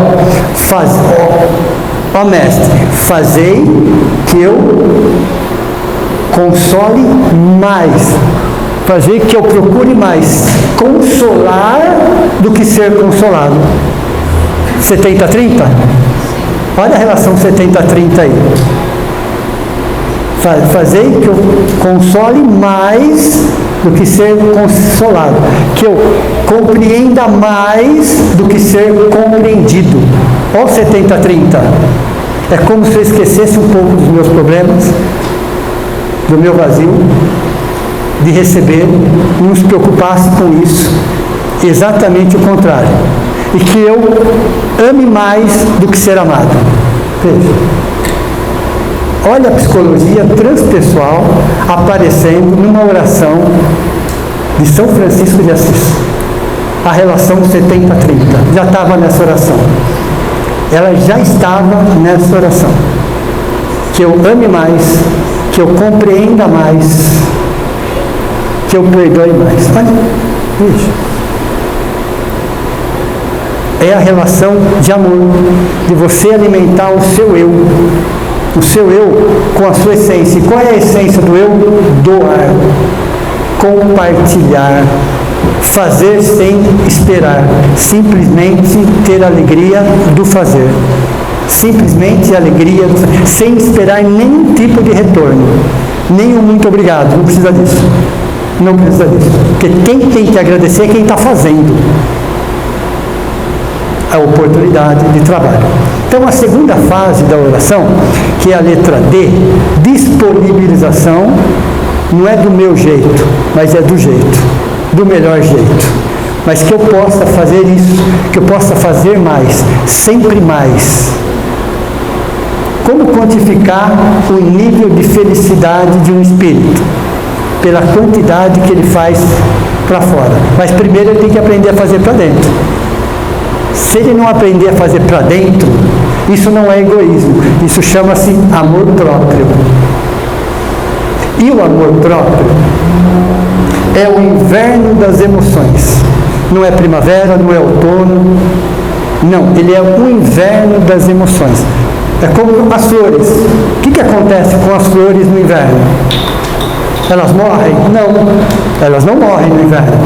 mestre, fazei que eu console mais, fazer que eu procure mais consolar do que ser consolado. 70-30? Olha a relação 70-30 aí. Fazei que eu console mais do que ser consolado, que eu compreenda mais do que ser compreendido. Olha o 70-30. É como se eu esquecesse um pouco dos meus problemas, do meu vazio, de receber, e não se preocupasse com isso. Exatamente o contrário. E que eu ame mais do que ser amado. Veja. Olha a psicologia transpessoal aparecendo numa oração de São Francisco de Assis. A relação 70-30. Já estava nessa oração. Ela já estava nessa oração. Que eu ame mais, que eu compreenda mais, que eu perdoe mais. Olha, veja. É a relação de amor, de você alimentar o seu eu com a sua essência. E qual é a essência do eu? Doar, compartilhar, fazer sem esperar, simplesmente ter alegria do fazer, simplesmente alegria do fazer, sem esperar nenhum tipo de retorno, nem um muito obrigado, não precisa disso, não precisa disso, porque quem tem que agradecer é quem está fazendo a oportunidade de trabalho. Então, a segunda fase da oração, que é a letra D, disponibilização, não é do meu jeito, mas é do jeito, do melhor jeito. Mas que eu possa fazer isso, que eu possa fazer mais, sempre mais. Como quantificar o nível de felicidade de um espírito? Pela quantidade que ele faz para fora. Mas primeiro ele tem que aprender a fazer para dentro. Se ele não aprender a fazer para dentro, isso não é egoísmo, isso chama-se amor próprio. E o amor próprio é o inverno das emoções. Não é primavera, não é outono, não, ele é o inverno das emoções. É como as flores. O que acontece com as flores no inverno? Elas morrem? Não, elas não morrem no inverno.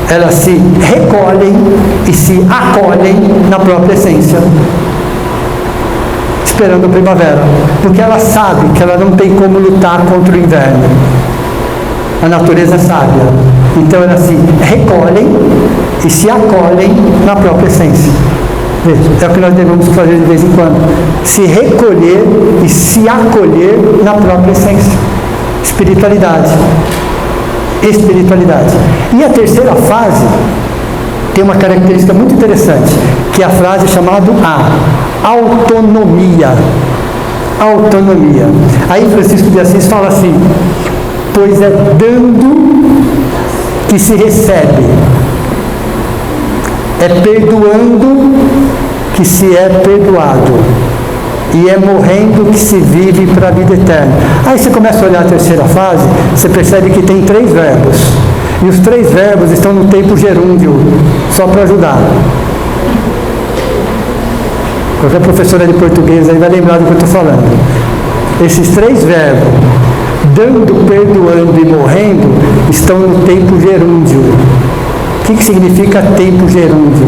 Elas se recolhem e se acolhem na própria essência, esperando a primavera, porque ela sabe que ela não tem como lutar contra o inverno. A natureza é sábia, então elas se recolhem e se acolhem na própria essência. Veja, é o que nós devemos fazer de vez em quando, se recolher e se acolher na própria essência. Espiritualidade. E a terceira fase tem uma característica muito interessante, que é a frase chamada autonomia. Autonomia. Aí Francisco de Assis fala assim: pois é dando que se recebe, é perdoando que se é perdoado, e é morrendo que se vive para a vida eterna. Aí você começa a olhar a terceira fase, você percebe que tem 3 verbos. E os 3 verbos estão no tempo gerúndio, só para ajudar. Qualquer professora de português aí vai lembrar do que eu estou falando. Esses 3 verbos, dando, perdoando e morrendo, estão no tempo gerúndio. O que significa tempo gerúndio?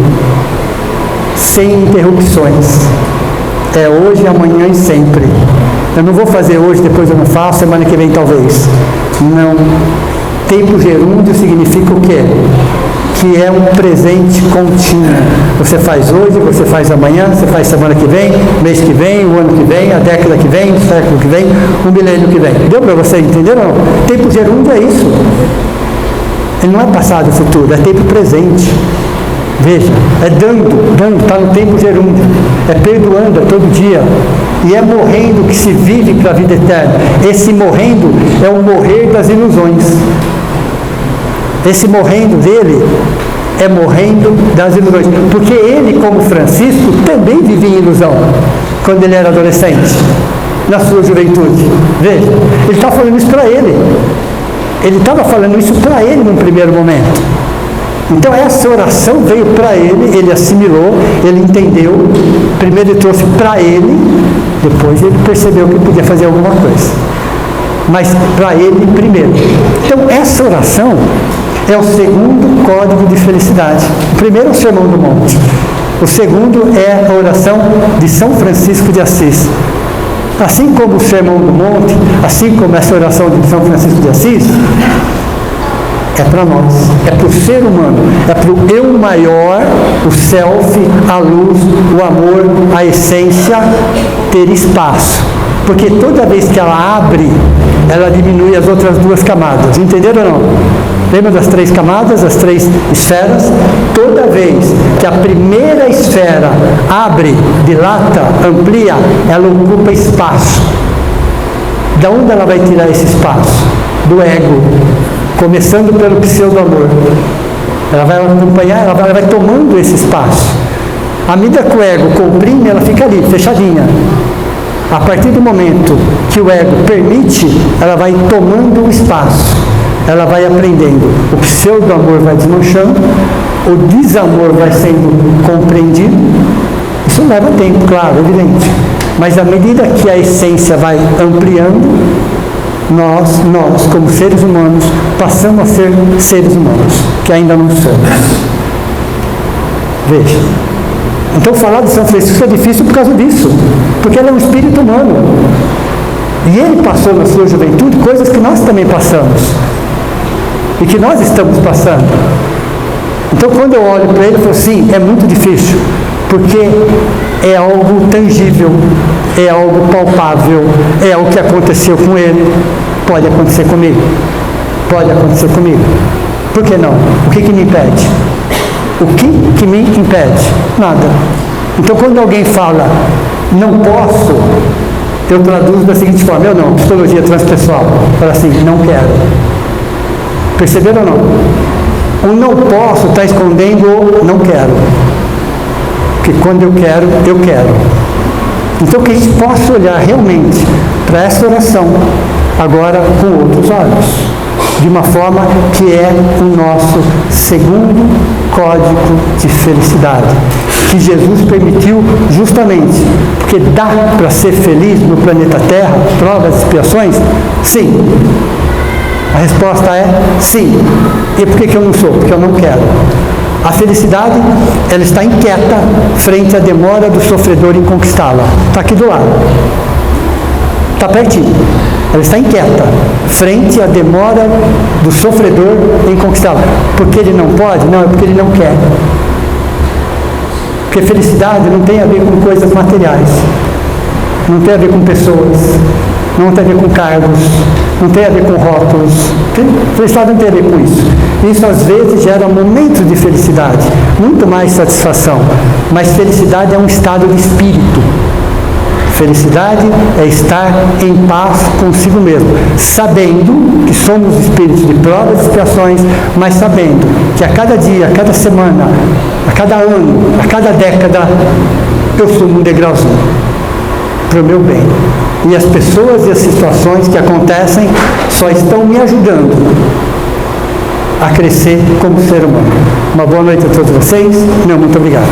Sem interrupções. É hoje, amanhã e sempre. Eu não vou fazer hoje, depois eu não faço, semana que vem talvez. Não. Tempo gerúndio significa o quê? Que é um presente contínuo. Você faz hoje, você faz amanhã, você faz semana que vem, mês que vem, o ano que vem, a década que vem, o século que vem, o milênio que vem. Deu para você entender ou não? Tempo gerúndio é isso. Ele não é passado e futuro, é tempo presente. Veja, é dando, está no tempo gerúndio, é perdoando, é todo dia, e é morrendo que se vive para a vida eterna. Esse morrendo é o morrer das ilusões. Esse morrendo dele é morrendo das ilusões, porque ele, como Francisco, também vivia em ilusão quando ele era adolescente, na sua juventude. Veja, ele está falando isso para ele. Ele estava falando isso para ele num primeiro momento. Então essa oração veio para ele assimilou, ele entendeu, primeiro ele trouxe para ele, depois ele percebeu que podia fazer alguma coisa. Mas para ele primeiro. Então essa oração é o segundo código de felicidade. O primeiro é o Sermão do Monte. O segundo é a oração de São Francisco de Assis. Assim como o Sermão do Monte, assim como essa oração de São Francisco de Assis, é para nós, é para o ser humano, é para o eu maior, o self, a luz, o amor, a essência, ter espaço. Porque toda vez que ela abre, ela diminui as outras duas camadas. Entenderam ou não? Lembra das 3 camadas, as 3 esferas? Toda vez que a primeira esfera abre, dilata, amplia, ela ocupa espaço. Da onde ela vai tirar esse espaço? Do ego. Começando pelo pseudo-amor. Ela vai acompanhar, ela vai tomando esse espaço. À medida que o ego comprime, ela fica ali, fechadinha. A partir do momento que o ego permite, ela vai tomando o espaço. Ela vai aprendendo. O pseudo-amor vai desmanchando, o desamor vai sendo compreendido. Isso leva tempo, claro, evidente. Mas à medida que a essência vai ampliando, nós, como seres humanos, passamos a ser seres humanos, que ainda não somos. Veja. Então falar de São Francisco é difícil por causa disso, porque ele é um espírito humano. E ele passou na sua juventude coisas que nós também passamos. E que nós estamos passando. Então quando eu olho para ele, eu falo assim, é muito difícil, porque é algo tangível, é algo palpável, é algo que aconteceu com ele, pode acontecer comigo, pode acontecer comigo. Por que não? O que me impede? O que me impede? Nada. Então quando alguém fala, não posso, eu traduzo da seguinte forma, eu não, psicologia transpessoal, fala assim, não quero. Perceberam ou não? O não posso está escondendo o não quero. Porque quando eu quero, eu quero. Então que a gente possa olhar realmente para essa oração agora com outros olhos, de uma forma que é o nosso segundo código de felicidade, que Jesus permitiu justamente porque dá para ser feliz no planeta Terra, provas e expiações? Sim. A resposta é sim. E por que eu não sou? Porque eu não quero. A felicidade, ela está inquieta frente à demora do sofredor em conquistá-la. Está aqui do lado. Está pertinho. Ela está inquieta frente à demora do sofredor em conquistá-la. Porque ele não pode? Não, é porque ele não quer. Porque felicidade não tem a ver com coisas materiais. Não tem a ver com pessoas. Não tem a ver com cargos. Não tem a ver com rótulos. Felicidade não tem a ver com isso. Isso às vezes gera momentos de felicidade, muito mais satisfação. Mas felicidade é um estado de espírito. Felicidade é estar em paz consigo mesmo, sabendo que somos espíritos de provas e expiações, mas sabendo que a cada dia, a cada semana, a cada ano, a cada década, eu subo um degrauzinho para o meu bem. E as pessoas e as situações que acontecem só estão me ajudando a crescer como ser humano. Uma boa noite a todos vocês. Meu muito obrigado.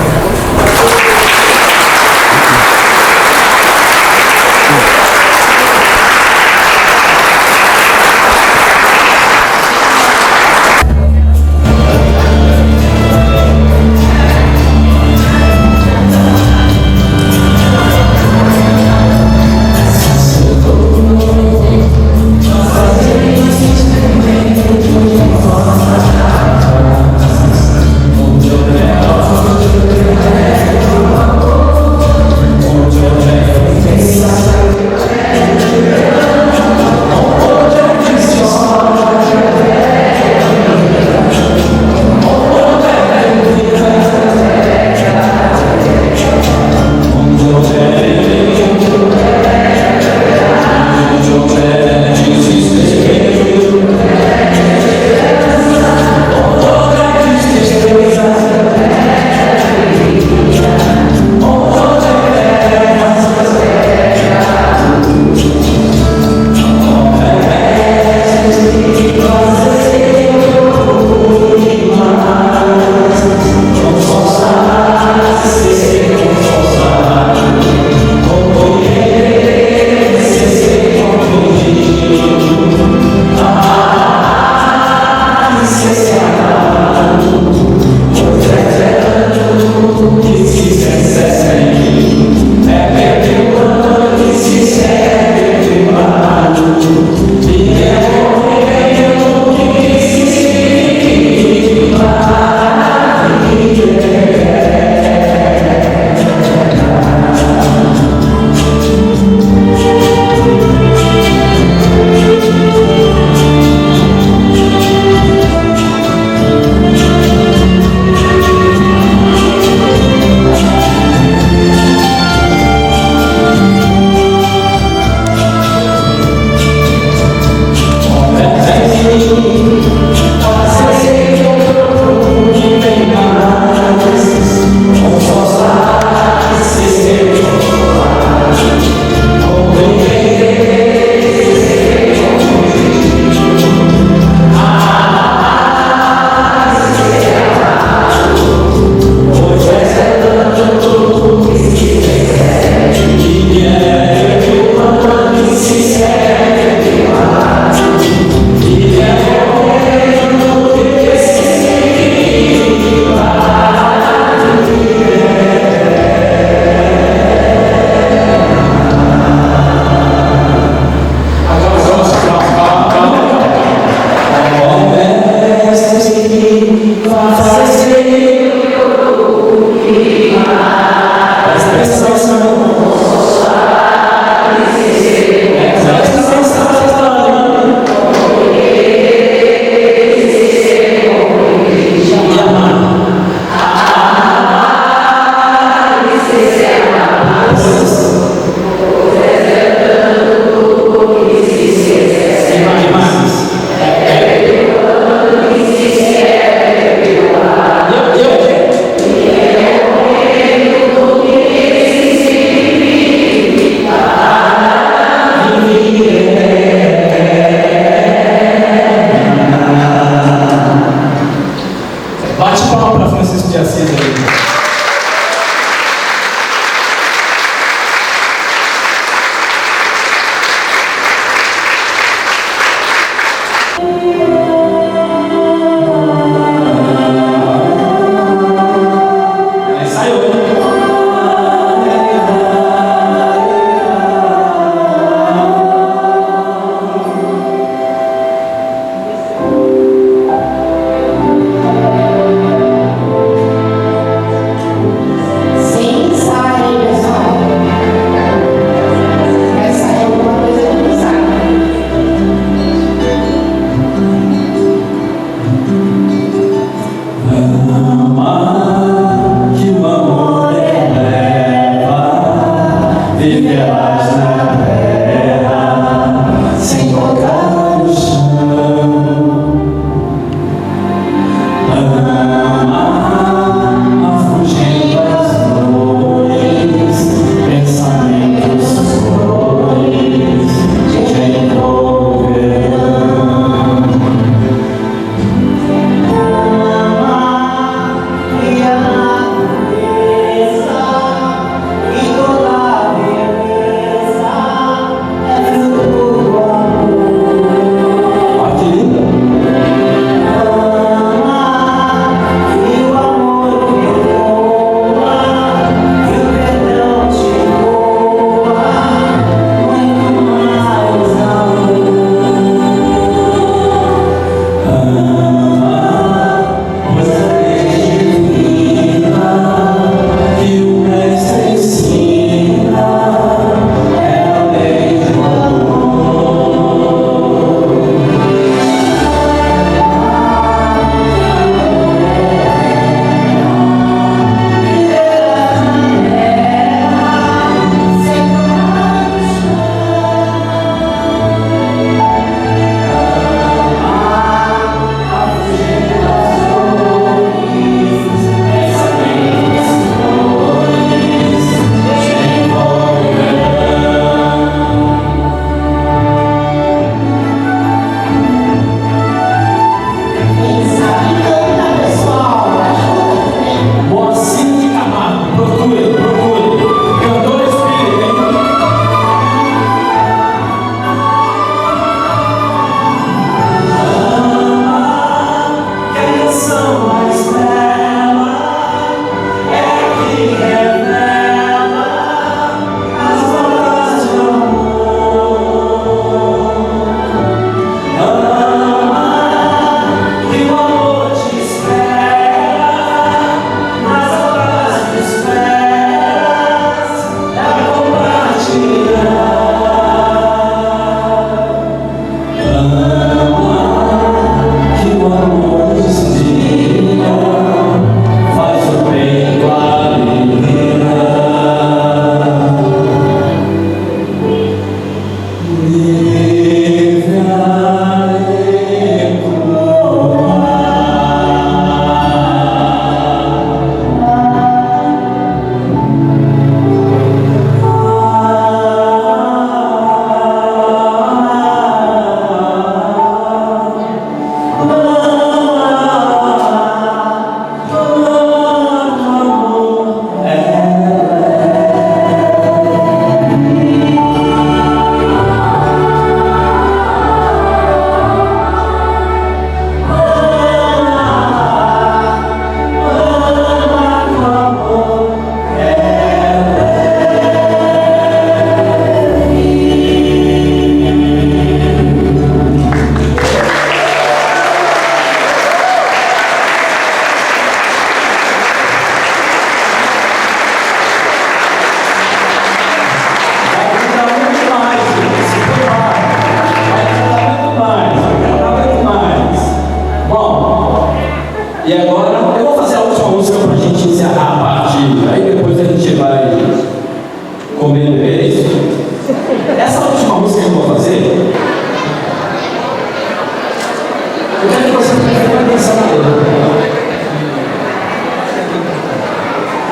Eu quero que você preste atenção nele.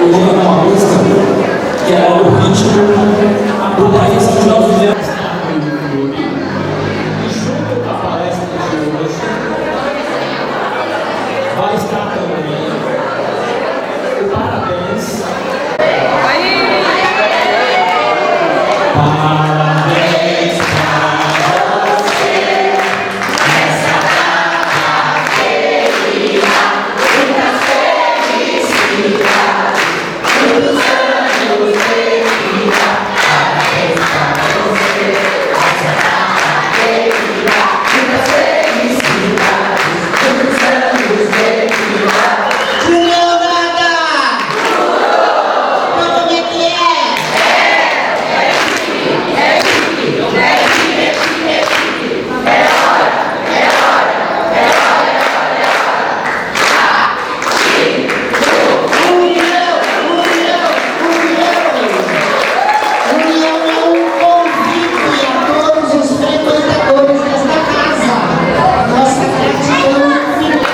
Eu vou cantar uma música que é o ritmo do país que nós vivemos. E junto com a palestra de hoje, vai estar também o parabéns. Parabéns para você nessa data querida, muitas felicidades, muitos anos de vida. Parabéns para você nessa data querida, muitas felicidades, muitos anos de vida. Julião Nada! Como é que é? União é um convite a todos os frequentadores desta casa. Nossa gratidão infinita.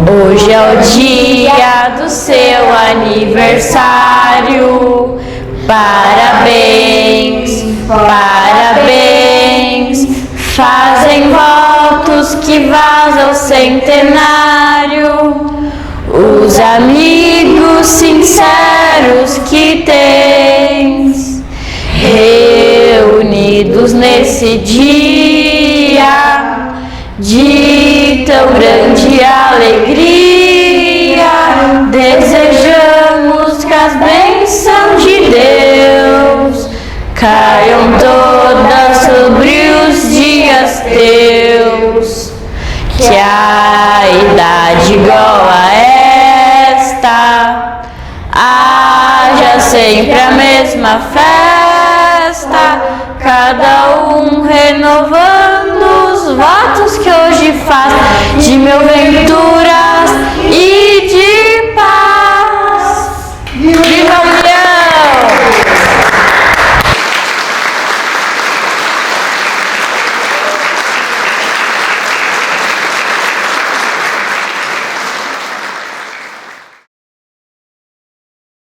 Hoje é o dia do seu aniversário. Parabéns, parabéns. Fazem votos que vazam centenário. Os amigos sinceros que tens, reunidos nesse dia de tão grande alegria, desejamos que as bênçãos de Deus caiam todas sobre os dias teus, que a idade igual a esta haja sempre a mesma festa, cada um renovando os votos que hoje faz. De meu bem